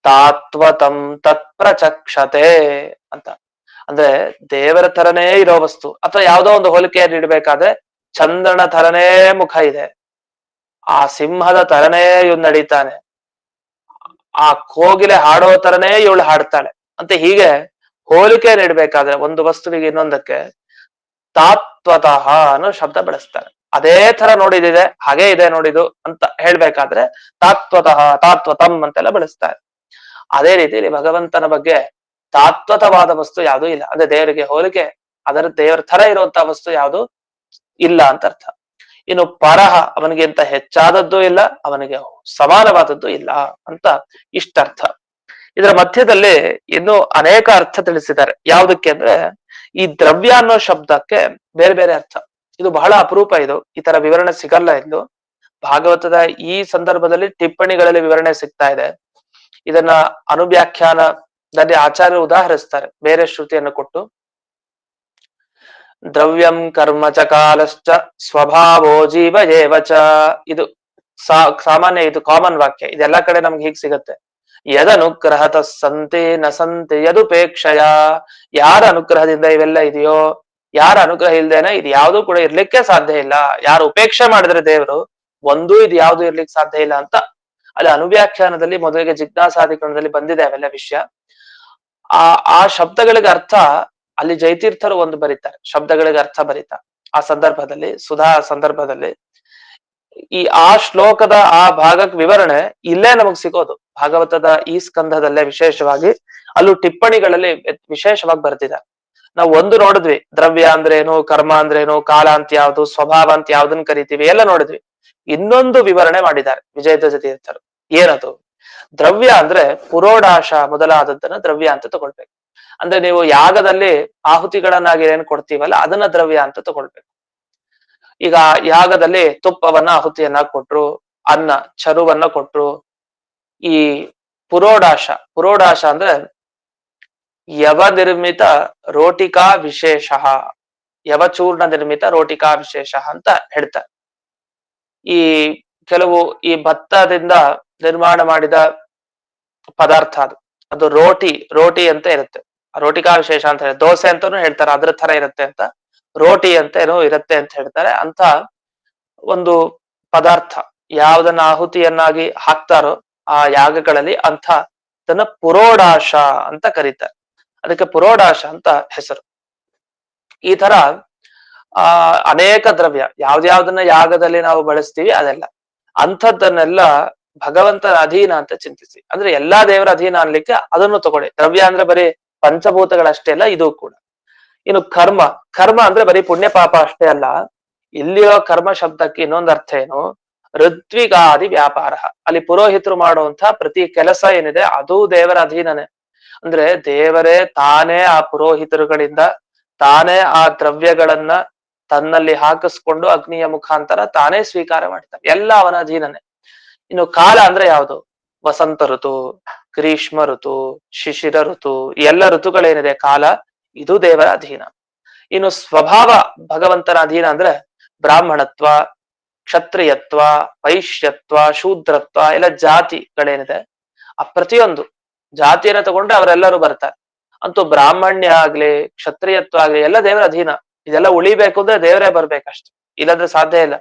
ತಾತ್ವತಂ ತತ್ಪ್ರಚಕ್ಷತೆ ಅಂತ. ಅಂದ್ರೆ ದೇವರ ತರನೇ ಇರೋ ವಸ್ತು, ಅಥವಾ ಯಾವ್ದೋ ಒಂದು ಹೋಲಿಕೆಯನ್ನು ಇಡ್ಬೇಕಾದ್ರೆ ಚಂದ್ರನ ತರನೇ ಮುಖ ಇದೆ, ಆ ಸಿಂಹದ ತರನೇ ಇವ್ನು ನಡೀತಾನೆ, ಆ ಕೋಗಿಲೆ ಹಾಡೋ ತರನೇ ಇವಳು ಹಾಡ್ತಾಳೆ ಅಂತ. ಹೀಗೆ ಹೋಲಿಕೆ ನೀಡ್ಬೇಕಾದ್ರೆ ಒಂದು ವಸ್ತುವಿಗೆ ಇನ್ನೊಂದಕ್ಕೆ ತಾತ್ವತಃ ಅನ್ನೋ ಶಬ್ದ ಬಳಸ್ತಾರೆ. ಅದೇ ತರ ನೋಡಿದಿದೆ, ಹಾಗೇ ಇದೆ ನೋಡಿದು ಅಂತ ಹೇಳ್ಬೇಕಾದ್ರೆ ತಾತ್ವತಃ ತಾತ್ವತಂ ಅಂತೆಲ್ಲ ಬಳಸ್ತಾರೆ. ಅದೇ ರೀತಿ ಭಗವಂತನ ಬಗ್ಗೆ ತಾತ್ವತವಾದ ವಸ್ತು ಯಾವುದೂ ಇಲ್ಲ. ಅಂದ್ರೆ ದೇವರಿಗೆ ಹೋಲಿಕೆ, ಅದರ ದೇವರ ತರ ಇರುವಂತಹ ವಸ್ತು ಯಾವುದು ಇಲ್ಲ ಅಂತ ಅರ್ಥ. ಇನ್ನು ಪರಹ, ಅವನಿಗಿಂತ ಹೆಚ್ಚಾದದ್ದು ಇಲ್ಲ, ಅವನಿಗೆ ಸಮಾನವಾದದ್ದು ಇಲ್ಲ ಅಂತ ಇಷ್ಟರ್ಥ. ಇದರ ಮಧ್ಯದಲ್ಲಿ ಇನ್ನು ಅನೇಕ ಅರ್ಥ ತಿಳಿಸಿದ್ದಾರೆ. ಯಾವುದಕ್ಕೆ ಅಂದ್ರೆ, ಈ ದ್ರವ್ಯ ಅನ್ನೋ ಶಬ್ದಕ್ಕೆ ಬೇರೆ ಬೇರೆ ಅರ್ಥ. ಇದು ಬಹಳ ಅಪರೂಪ, ಇದು ಈ ತರ ವಿವರಣೆ ಸಿಗಲ್ಲ. ಇದು ಭಾಗವತದ ಈ ಸಂದರ್ಭದಲ್ಲಿ ಟಿಪ್ಪಣಿಗಳಲ್ಲಿ ವಿವರಣೆ ಸಿಗ್ತಾ ಇದೆ. ಇದನ್ನ ಅನುವ್ಯಾಖ್ಯಾನದಲ್ಲಿ ಆಚಾರ್ಯರು ಉದಾಹರಿಸ್ತಾರೆ ಬೇರೆ ಶ್ರುತಿಯನ್ನು ಕೊಟ್ಟು. ದ್ರವ್ಯಂ ಕರ್ಮ ಚ ಕಾಲಶ್ಚ ಸ್ವಭಾವೋ ಜೀವ ಏವಚ. ಇದು ಸಾಮಾನ್ಯ, ಇದು ಕಾಮನ್ ವಾಕ್ಯ, ಇದೆಲ್ಲಾ ಕಡೆ ನಮ್ಗೆ ಹೀಗ್ ಸಿಗತ್ತೆ. ಯದನುಗ್ರಹತ ಸಂತೆ ನ ಸಂತೆ ಯದುಪೇಕ್ಷಯ. ಯಾರ ಅನುಗ್ರಹದಿಂದ ಇವೆಲ್ಲ ಇದೆಯೋ, ಯಾರ ಅನುಗ್ರಹ ಇಲ್ದೇನೆ ಇದು ಯಾವ್ದು ಕೂಡ ಇರ್ಲಿಕ್ಕೆ ಸಾಧ್ಯ ಇಲ್ಲ. ಯಾರು ಉಪೇಕ್ಷೆ ಮಾಡಿದ್ರೆ ದೇವರು ಒಂದೂ ಇದು ಯಾವ್ದು ಇರ್ಲಿಕ್ಕೆ ಸಾಧ್ಯ ಇಲ್ಲ ಅಂತ ಅಲ್ಲಿ ಅನುವ್ಯಾಖ್ಯಾನದಲ್ಲಿ ಮೊದಲಿಗೆ ಜಿಜ್ಞಾಸಾಧಿಕರಣದಲ್ಲಿ ಬಂದಿದೆ ಅವೆಲ್ಲ ವಿಷಯ. ಆ ಆ ಶಬ್ದಗಳಿಗೆ ಅರ್ಥ ಅಲ್ಲಿ ಜಯತೀರ್ಥರು ಒಂದು ಬರೀತಾರೆ, ಶಬ್ದಗಳಿಗೆ ಅರ್ಥ ಬರೀತಾರೆ ಆ ಸಂದರ್ಭದಲ್ಲಿ, ಸುಧಾ ಸಂದರ್ಭದಲ್ಲಿ. ಆ ಶ್ಲೋಕದ ಆ ಭಾಗಕ್ಕೆ ವಿವರಣೆ ಇಲ್ಲೇ ನಮಗ್ ಸಿಗೋದು, ಭಾಗವತದ ಈ ಸ್ಕಂಧದಲ್ಲೇ ವಿಶೇಷವಾಗಿ. ಅಲ್ಲೂ ಟಿಪ್ಪಣಿಗಳಲ್ಲಿ ವಿಶೇಷವಾಗಿ ಬರ್ತಿದ್ದಾರೆ. ನಾವು ಒಂದು ನೋಡಿದ್ವಿ, ದ್ರವ್ಯ ಅಂದ್ರೇನು, ಕರ್ಮ ಅಂದ್ರೇನು, ಕಾಲ ಅಂತ ಯಾವ್ದು, ಸ್ವಭಾವ ಅಂತ ಯಾವ್ದನ್ ಕರಿತೀವಿ ಎಲ್ಲ ನೋಡಿದ್ವಿ. ಇನ್ನೊಂದು ವಿವರಣೆ ಮಾಡಿದ್ದಾರೆ ವಿಜಯಧ್ವಜ ತೀರ್ಥರು. ಏನದು? ದ್ರವ್ಯ ಅಂದ್ರೆ ಪುರೋಡಾಶ ಮೊದಲಾದದ್ದನ್ನ ದ್ರವ್ಯ ಅಂತ ತಗೊಳ್ಬೇಕು. ಅಂದ್ರೆ ನೀವು ಯಾಗದಲ್ಲಿ ಆಹುತಿಗಳನ್ನಾಗಿ ಏನ್ ಕೊಡ್ತೀವಲ್ಲ ಅದನ್ನ ದ್ರವ್ಯ ಅಂತ ತಗೊಳ್ಬೇಕು. ಈಗ ಯಾಗದಲ್ಲಿ ತುಪ್ಪವನ್ನ ಆಹುತಿಯನ್ನ ಕೊಟ್ರು, ಅನ್ನ ಚರುವನ್ನ ಕೊಟ್ರು. ಈ ಪುರೋಡಾಶ ಅಂದ್ರೆ ಯವ ನಿರ್ಮಿತ ರೋಟಿಕಾ ವಿಶೇಷ, ಯವಚೂರ್ಣ ನಿರ್ಮಿತ ರೋಟಿಕಾ ವಿಶೇಷ ಅಂತ ಹೇಳ್ತಾರೆ. ಈ ಕೆಲವು ಈ ಭತ್ತದಿಂದ ನಿರ್ಮಾಣ ಮಾಡಿದ ಪದಾರ್ಥ ಅದು ರೋಟಿ ಅಂತ ಇರುತ್ತೆ. ರೋಟಿಕಾ ವಿಶೇಷ ಅಂತ ಹೇಳಿ, ದೋಸೆ ಅಂತಾನು ಹೇಳ್ತಾರೆ, ಅದ್ರ ತರ ಇರುತ್ತೆ ಅಂತ. ರೋಟಿ ಅಂತ ಏನೋ ಇರುತ್ತೆ ಅಂತ ಹೇಳ್ತಾರೆ. ಅಂತ ಒಂದು ಪದಾರ್ಥ ಯಾವ್ದನ್ನ ಆಹುತಿಯನ್ನಾಗಿ ಹಾಕ್ತಾರೋ ಆ ಯಾಗಗಳಲ್ಲಿ ಅಂತ ಅದನ್ನ ಪುರೋಡಾಶ ಅಂತ ಕರೀತಾರೆ. ಅದಕ್ಕೆ ಪುರೋಡಾಶ ಅಂತ ಹೆಸರು. ಈ ತರ ಅನೇಕ ದ್ರವ್ಯ ಯಾವ್ದ್ಯಾವ್ದನ್ನ ಯಾಗದಲ್ಲಿ ನಾವು ಬಳಸ್ತೀವಿ ಅದೆಲ್ಲ ಅಂಥದ್ದನ್ನೆಲ್ಲ ಭಗವಂತನ ಅಧೀನ ಅಂತ ಚಿಂತಿಸಿ. ಅಂದ್ರೆ ಎಲ್ಲಾ ದೇವರ ಅಧೀನ ಅನ್ಲಿಕ್ಕೆ ಅದನ್ನು ತಗೊಳ್ಳಿ. ದ್ರವ್ಯ ಅಂದ್ರೆ ಬರೀ ಪಂಚಭೂತಗಳಷ್ಟೇ ಅಲ್ಲ, ಇದು ಕೂಡ. ಇನ್ನು ಕರ್ಮ ಅಂದ್ರೆ ಬರೀ ಪುಣ್ಯ ಪಾಪ ಅಷ್ಟೇ ಅಲ್ಲ. ಇಲ್ಲಿರೋ ಕರ್ಮ ಶಬ್ದಕ್ಕೆ ಇನ್ನೊಂದು ಅರ್ಥ ಏನು, ಋತ್ವಿಗಾದಿ ವ್ಯಾಪಾರ. ಅಲ್ಲಿ ಪುರೋಹಿತರು ಮಾಡುವಂತ ಪ್ರತಿ ಕೆಲಸ ಏನಿದೆ ಅದು ದೇವರ ಅಧೀನನೇ. ಅಂದ್ರೆ ದೇವರೇ ತಾನೇ ಆ ಪುರೋಹಿತರುಗಳಿಂದ ತಾನೇ ಆ ದ್ರವ್ಯಗಳನ್ನ ತನ್ನಲ್ಲಿ ಹಾಕಿಸ್ಕೊಂಡು ಅಗ್ನಿಯ ಮುಖಾಂತರ ತಾನೇ ಸ್ವೀಕಾರ ಮಾಡ್ತಾನೆ. ಎಲ್ಲ ಅವನ ಅಧೀನನೇ. ಇನ್ನು ಕಾಲ ಅಂದ್ರೆ ಯಾವುದು? ವಸಂತ ಋತು, ಗ್ರೀಷ್ಮ ಋತು, ಶಿಶಿರ ಋತು, ಎಲ್ಲ ಋತುಗಳೇನಿದೆ ಕಾಲ, ಇದು ದೇವರ ಅಧೀನ. ಇನ್ನು ಸ್ವಭಾವ ಭಗವಂತನ ಅಧೀನ ಅಂದ್ರೆ ಬ್ರಾಹ್ಮಣತ್ವ, ಕ್ಷತ್ರಿಯತ್ವ, ವೈಶ್ಯತ್ವ, ಶೂದ್ರತ್ವ, ಎಲ್ಲ ಜಾತಿಗಳೇನಿದೆ ಆ ಪ್ರತಿಯೊಂದು ಜಾತಿಯನ್ನ ತಗೊಂಡ್ರೆ ಅವರೆಲ್ಲರೂ ಬರ್ತಾರೆ. ಅಂತೂ ಬ್ರಾಹ್ಮಣ್ಯ ಆಗ್ಲಿ ಕ್ಷತ್ರಿಯತ್ವ ಆಗ್ಲಿ ಎಲ್ಲ ದೇವರ ಅಧೀನ. ಇದೆಲ್ಲ ಉಳಿಬೇಕು ಅಂದ್ರೆ ದೇವರೇ ಬರ್ಬೇಕಷ್ಟೆ, ಇಲ್ಲಂದ್ರೆ ಸಾಧ್ಯ ಇಲ್ಲ.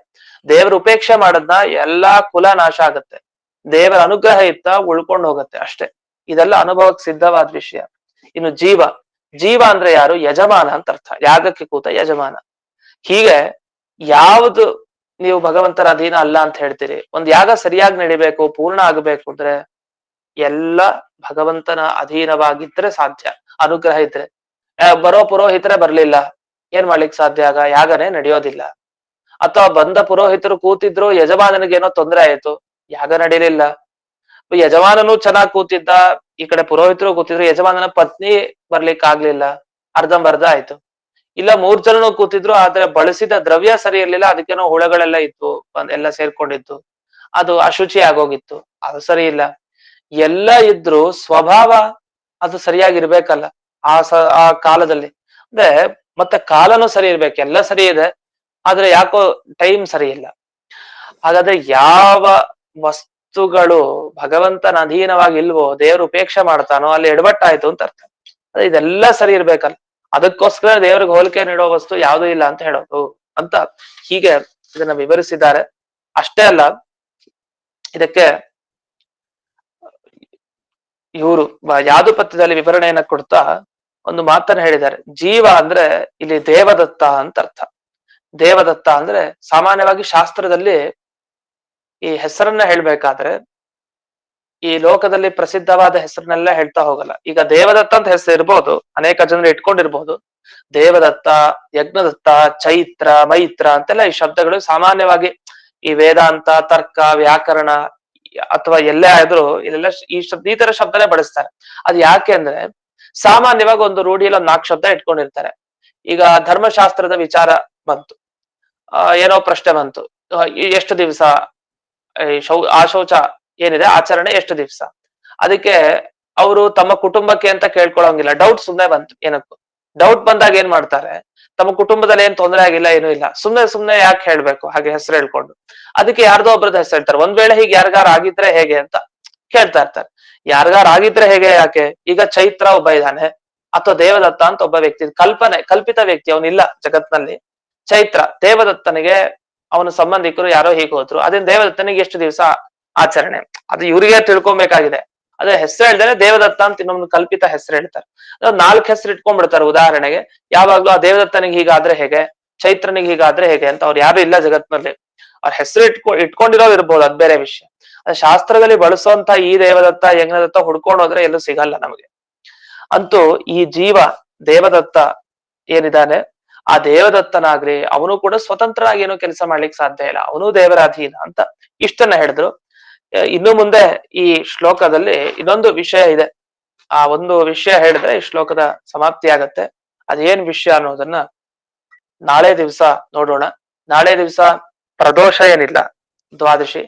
ದೇವರ ಉಪೇಕ್ಷೆ ಮಾಡದ್ನ ಎಲ್ಲಾ ಕುಲ ನಾಶ ಆಗತ್ತೆ, ದೇವರ ಅನುಗ್ರಹ ಇತ್ತ ಉಳ್ಕೊಂಡು ಹೋಗತ್ತೆ ಅಷ್ಟೇ. ಇದೆಲ್ಲ ಅನುಭವಕ್ಕೆ ಸಿದ್ಧವಾದ ವಿಷಯ. ಇನ್ನು ಜೀವ ಅಂದ್ರೆ ಯಾರು? ಯಜಮಾನ ಅಂತ ಅರ್ಥ. ಯಾಗಕ್ಕೆ ಕೂತ ಯಜಮಾನ. ಹೀಗೆ ಯಾವುದು ನೀವು ಭಗವಂತನ ಅಧೀನ ಅಲ್ಲ ಅಂತ ಹೇಳ್ತೀರಿ? ಒಂದ್ ಯಾಗ ಸರಿಯಾಗಿ ನಡಿಬೇಕು, ಪೂರ್ಣ ಆಗಬೇಕು ಅಂದ್ರೆ ಎಲ್ಲ ಭಗವಂತನ ಅಧೀನವಾಗಿದ್ರೆ ಸಾಧ್ಯ, ಅನುಗ್ರಹ ಇದ್ರೆ. ಬರೋ ಪುರೋಹಿತರೇ ಬರ್ಲಿಲ್ಲ, ಏನ್ ಮಾಡ್ಲಿಕ್ಕೆ ಸಾಧ್ಯ? ಆಗ ಯಾಗನೇ ನಡೆಯೋದಿಲ್ಲ. ಅಥವಾ ಬಂದ ಪುರೋಹಿತರು ಕೂತಿದ್ರು, ಯಜಮಾನನಿಗೆ ಏನೋ ತೊಂದರೆ ಆಯ್ತು, ಯಾಗ ನಡೀಲಿಲ್ಲ. ಯಜಮಾನನು ಚೆನ್ನಾಗ್ ಕೂತಿದ್ದ, ಈ ಕಡೆ ಪುರೋಹಿತರು ಕೂತಿದ್ರು, ಯಜಮಾನನ ಪತ್ನಿ ಬರ್ಲಿಕ್ಕೆ ಆಗ್ಲಿಲ್ಲ, ಅರ್ಧಂಬರ್ಧ ಆಯ್ತು. ಇಲ್ಲ 3 ಜನನು ಕೂತಿದ್ರು, ಆದ್ರೆ ಬಳಸಿದ ದ್ರವ್ಯ ಸರಿ ಇರ್ಲಿಲ್ಲ, ಅದಕ್ಕೇನೋ ಹುಳಗಳೆಲ್ಲ ಇತ್ತು, ಎಲ್ಲ ಸೇರ್ಕೊಂಡಿತ್ತು, ಅದು ಅಶುಚಿ ಆಗೋಗಿತ್ತು, ಅದು ಸರಿ ಇಲ್ಲ. ಎಲ್ಲ ಇದ್ರು ಸ್ವಭಾವ ಅದು ಸರಿಯಾಗಿರ್ಬೇಕಲ್ಲ ಆ ಕಾಲದಲ್ಲಿ. ಅಂದ್ರೆ ಮತ್ತೆ ಕಾಲನು ಸರಿ ಇರ್ಬೇಕು, ಎಲ್ಲ ಸರಿ ಇದೆ, ಆದ್ರೆ ಯಾಕೋ ಟೈಮ್ ಸರಿ ಇಲ್ಲ. ಹಾಗಾದ್ರೆ ಯಾವ ವಸ್ತುಗಳು ಭಗವಂತನ ಅಧೀನವಾಗಿ ಇಲ್ವೋ, ದೇವರು ಉಪೇಕ್ಷೆ ಮಾಡ್ತಾನೋ ಅಲ್ಲಿ ಎಡವಟ್ಟಾಯ್ತು ಅಂತ ಅರ್ಥ. ಅದೇ ಇದೆಲ್ಲ ಸರಿ ಇರ್ಬೇಕಲ್ಲ, ಅದಕ್ಕೋಸ್ಕರ ದೇವರಿಗೆ ಹೋಲಿಕೆ ನೀಡೋ ವಸ್ತು ಯಾವುದೂ ಇಲ್ಲ ಅಂತ ಹೇಳೋದು ಅಂತ ಹೀಗೆ ಇದನ್ನ ವಿವರಿಸಿದ್ದಾರೆ. ಅಷ್ಟೇ ಅಲ್ಲ, ಇದಕ್ಕೆ ಇವರು ಯಾದುಪತ್ಯದಲ್ಲಿ ವಿವರಣೆಯನ್ನ ಕೊಡ್ತಾ ಒಂದು ಮಾತನ್ನ ಹೇಳಿದ್ದಾರೆ. ಜೀವ ಅಂದ್ರೆ ಇಲ್ಲಿ ದೇವದತ್ತ ಅಂತ ಅರ್ಥ. ದೇವದತ್ತ ಅಂದ್ರೆ ಸಾಮಾನ್ಯವಾಗಿ ಶಾಸ್ತ್ರದಲ್ಲಿ ಈ ಹೆಸರನ್ನ ಹೇಳ್ಬೇಕಾದ್ರೆ ಈ ಲೋಕದಲ್ಲಿ ಪ್ರಸಿದ್ಧವಾದ ಹೆಸರನ್ನೆಲ್ಲ ಹೇಳ್ತಾ ಹೋಗಲ್ಲ. ಈಗ ದೇವದತ್ತ ಅಂತ ಹೆಸರು ಇರ್ಬೋದು, ಅನೇಕ ಜನರು ಇಟ್ಕೊಂಡಿರ್ಬೋದು. ದೇವದತ್ತ, ಯಜ್ಞದತ್ತ, ಚೈತ್ರ, ಮೈತ್ರ ಅಂತೆಲ್ಲ ಈ ಶಬ್ದಗಳು ಸಾಮಾನ್ಯವಾಗಿ ಈ ವೇದಾಂತ, ತರ್ಕ, ವ್ಯಾಕರಣ ಅಥವಾ ಎಲ್ಲೇ ಆದ್ರೂ ಇಲ್ಲೆಲ್ಲ ಈ ತರ ಶಬ್ದನೇ ಬಳಸ್ತಾರೆ. ಅದು ಯಾಕೆ ಅಂದ್ರೆ ಸಾಮಾನ್ಯವಾಗಿ ಒಂದು ರೂಢಿಯಲ್ಲಿ ಒಂದು 4 ಶಬ್ದ ಇಟ್ಕೊಂಡಿರ್ತಾರೆ. ಈಗ ಧರ್ಮಶಾಸ್ತ್ರದ ವಿಚಾರ ಬಂತು, ಏನೋ ಪ್ರಶ್ನೆ ಬಂತು, ಎಷ್ಟು ದಿವಸ ಶೌಚ ಏನಿದೆ ಆಚರಣೆ ಎಷ್ಟು ದಿವಸ? ಅದಕ್ಕೆ ಅವರು ತಮ್ಮ ಕುಟುಂಬಕ್ಕೆ ಅಂತ ಕೇಳ್ಕೊಳಂಗಿಲ್ಲ, ಡೌಟ್ ಸುಮ್ನೆ ಬಂತು ಏನಕ್ಕೂ. ಡೌಟ್ ಬಂದಾಗ ಏನ್ ಮಾಡ್ತಾರೆ, ತಮ್ಮ ಕುಟುಂಬದಲ್ಲಿ ಏನ್ ತೊಂದರೆ ಆಗಿಲ್ಲ, ಏನೂ ಇಲ್ಲ, ಸುಮ್ನೆ ಯಾಕೆ ಹೇಳ್ಬೇಕು ಹಾಗೆ ಹೆಸರು ಹೇಳ್ಕೊಂಡು. ಅದಕ್ಕೆ ಯಾರ್ದೋ ಒಬ್ರದ್ದು ಹೆಸರು ಹೇಳ್ತಾರೆ. ಒಂದ್ ವೇಳೆ ಹೀಗೆ ಯಾರಿಗಾರ ಆಗಿದ್ರೆ ಹೇಗೆ ಅಂತ ಕೇಳ್ತಾ ಇರ್ತಾರೆ. ಯಾರಿಗಾರ ಆಗಿದ್ರೆ ಹೇಗೆ ಯಾಕೆ? ಈಗ ಚೈತ್ರ ಒಬ್ಬ ಇದ್ದಾನೆ, ಅಥವಾ ದೇವದತ್ತ ಅಂತ ಒಬ್ಬ ವ್ಯಕ್ತಿ, ಕಲ್ಪಿತ ವ್ಯಕ್ತಿ, ಅವನಿಲ್ಲ ಜಗತ್ನಲ್ಲಿ. ಚೈತ್ರ, ದೇವದತ್ತನಿಗೆ ಅವನ ಸಂಬಂಧಿಕರು ಯಾರೋ ಹೀಗೆ ಹೋದ್ರು, ಅದೇ ದೇವದತ್ತನಿಗೆ ಎಷ್ಟು ದಿವಸ ಆಚರಣೆ, ಅದು ಇವ್ರಿಗೆ ತಿಳ್ಕೊಬೇಕಾಗಿದೆ. ಅದೇ ಹೆಸರು ಹೇಳ್ದೇನೆ ದೇವದತ್ತ ಅಂತ ಇನ್ನೊಂದು ಕಲ್ಪಿತ ಹೆಸರು ಹೇಳ್ತಾರೆ. ಅದ್ 4 ಹೆಸರು ಇಟ್ಕೊಂಡ್ಬಿಡ್ತಾರೆ. ಉದಾಹರಣೆಗೆ ಯಾವಾಗ್ಲೂ ಆ ದೇವದತ್ತನಿಗೆ ಹೀಗಾದ್ರೆ ಹೇಗೆ, ಚೈತ್ರನಿಗೆ ಹೀಗಾದ್ರೆ ಹೇಗೆ ಅಂತ ಅವ್ರು ಯಾರು ಇಲ್ಲ ಜಗತ್ನಲ್ಲಿ. ಅವ್ರ ಹೆಸರು ಇಟ್ಕೊಂಡಿರೋರು ಇರ್ಬೋದು, ಅದ್ ಬೇರೆ ವಿಷಯ. ಶಾಸ್ತ್ರದಲ್ಲಿ ಬಳಸುವಂತ ಈ ದೇವದತ್ತ ಯಜ್ಞದತ್ತ ಹುಡ್ಕೊಂಡು ಹೋದ್ರೆ ಎಲ್ಲೂ ಸಿಗಲ್ಲ ನಮಗೆ. ಅಂತೂ ಈ ಜೀವ ದೇವದತ್ತ ಏನಿದ್ದಾನೆ, ಆ ದೇವದತ್ತನಾಗ್ರಿ ಅವನು ಕೂಡ ಸ್ವತಂತ್ರನಾಗಿ ಏನು ಕೆಲಸ ಮಾಡ್ಲಿಕ್ಕೆ ಸಾಧ್ಯ ಇಲ್ಲ, ಅವನು ದೇವರ ಅಧೀನ ಅಂತ ಇಷ್ಟನ್ನ ಹೇಳಿದ್ರು. ಇನ್ನು ಮುಂದೆ ಈ ಶ್ಲೋಕದಲ್ಲಿ ಇನ್ನೊಂದು ವಿಷಯ ಇದೆ. ಆ ಒಂದು ವಿಷಯ ಹೇಳಿದ್ರೆ ಈ ಶ್ಲೋಕದ ಸಮಾಪ್ತಿ ಆಗತ್ತೆ. ಅದೇನ್ ವಿಷಯ ಅನ್ನೋದನ್ನ ನಾಳೆ ದಿವಸ ನೋಡೋಣ. ನಾಳೆ ದಿವಸ ಪ್ರದೋಷ ಏನಿಲ್ಲ, ದ್ವಾದಶಿ,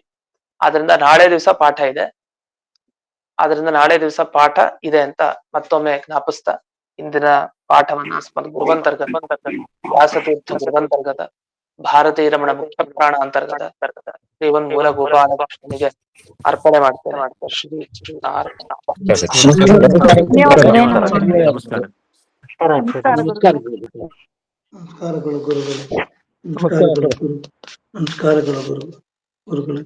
ಆದ್ರಿಂದ ನಾಳೆ ದಿವಸ ಪಾಠ ಇದೆ. ಆದ್ರಿಂದ ನಾಳೆ ದಿವಸ ಪಾಠ ಇದೆ ಅಂತ ಮತ್ತೊಮ್ಮೆ ಜ್ಞಾಪಿಸ್ತಾ ಇಂದಿನ ಪಾಠವನ್ನ ಗುರುವಂತರ್ಗತ, ವ್ಯಾಸತೀರ್ಥ ಗುರುವಂತರ್ಗತ, ಭಾರತೀಯ ರಮಣ ಮುಖ್ಯ ಪ್ರಾಣ ಅಂತರ್ಗತ ಶ್ರೀವನ್ ಮೂಲ ಗೋಪಾಲಕೃಷ್ಣನಿಗೆ ಅರ್ಪಣೆ ಮಾಡ್ತೇನೆ. ಶ್ರೀ ನಾರಾಯಣ. ನಮಸ್ಕಾರಗಳು ಗುರುಗಳೇ. ನಮಸ್ಕಾರಗಳು ಗುರುಗಳೇ.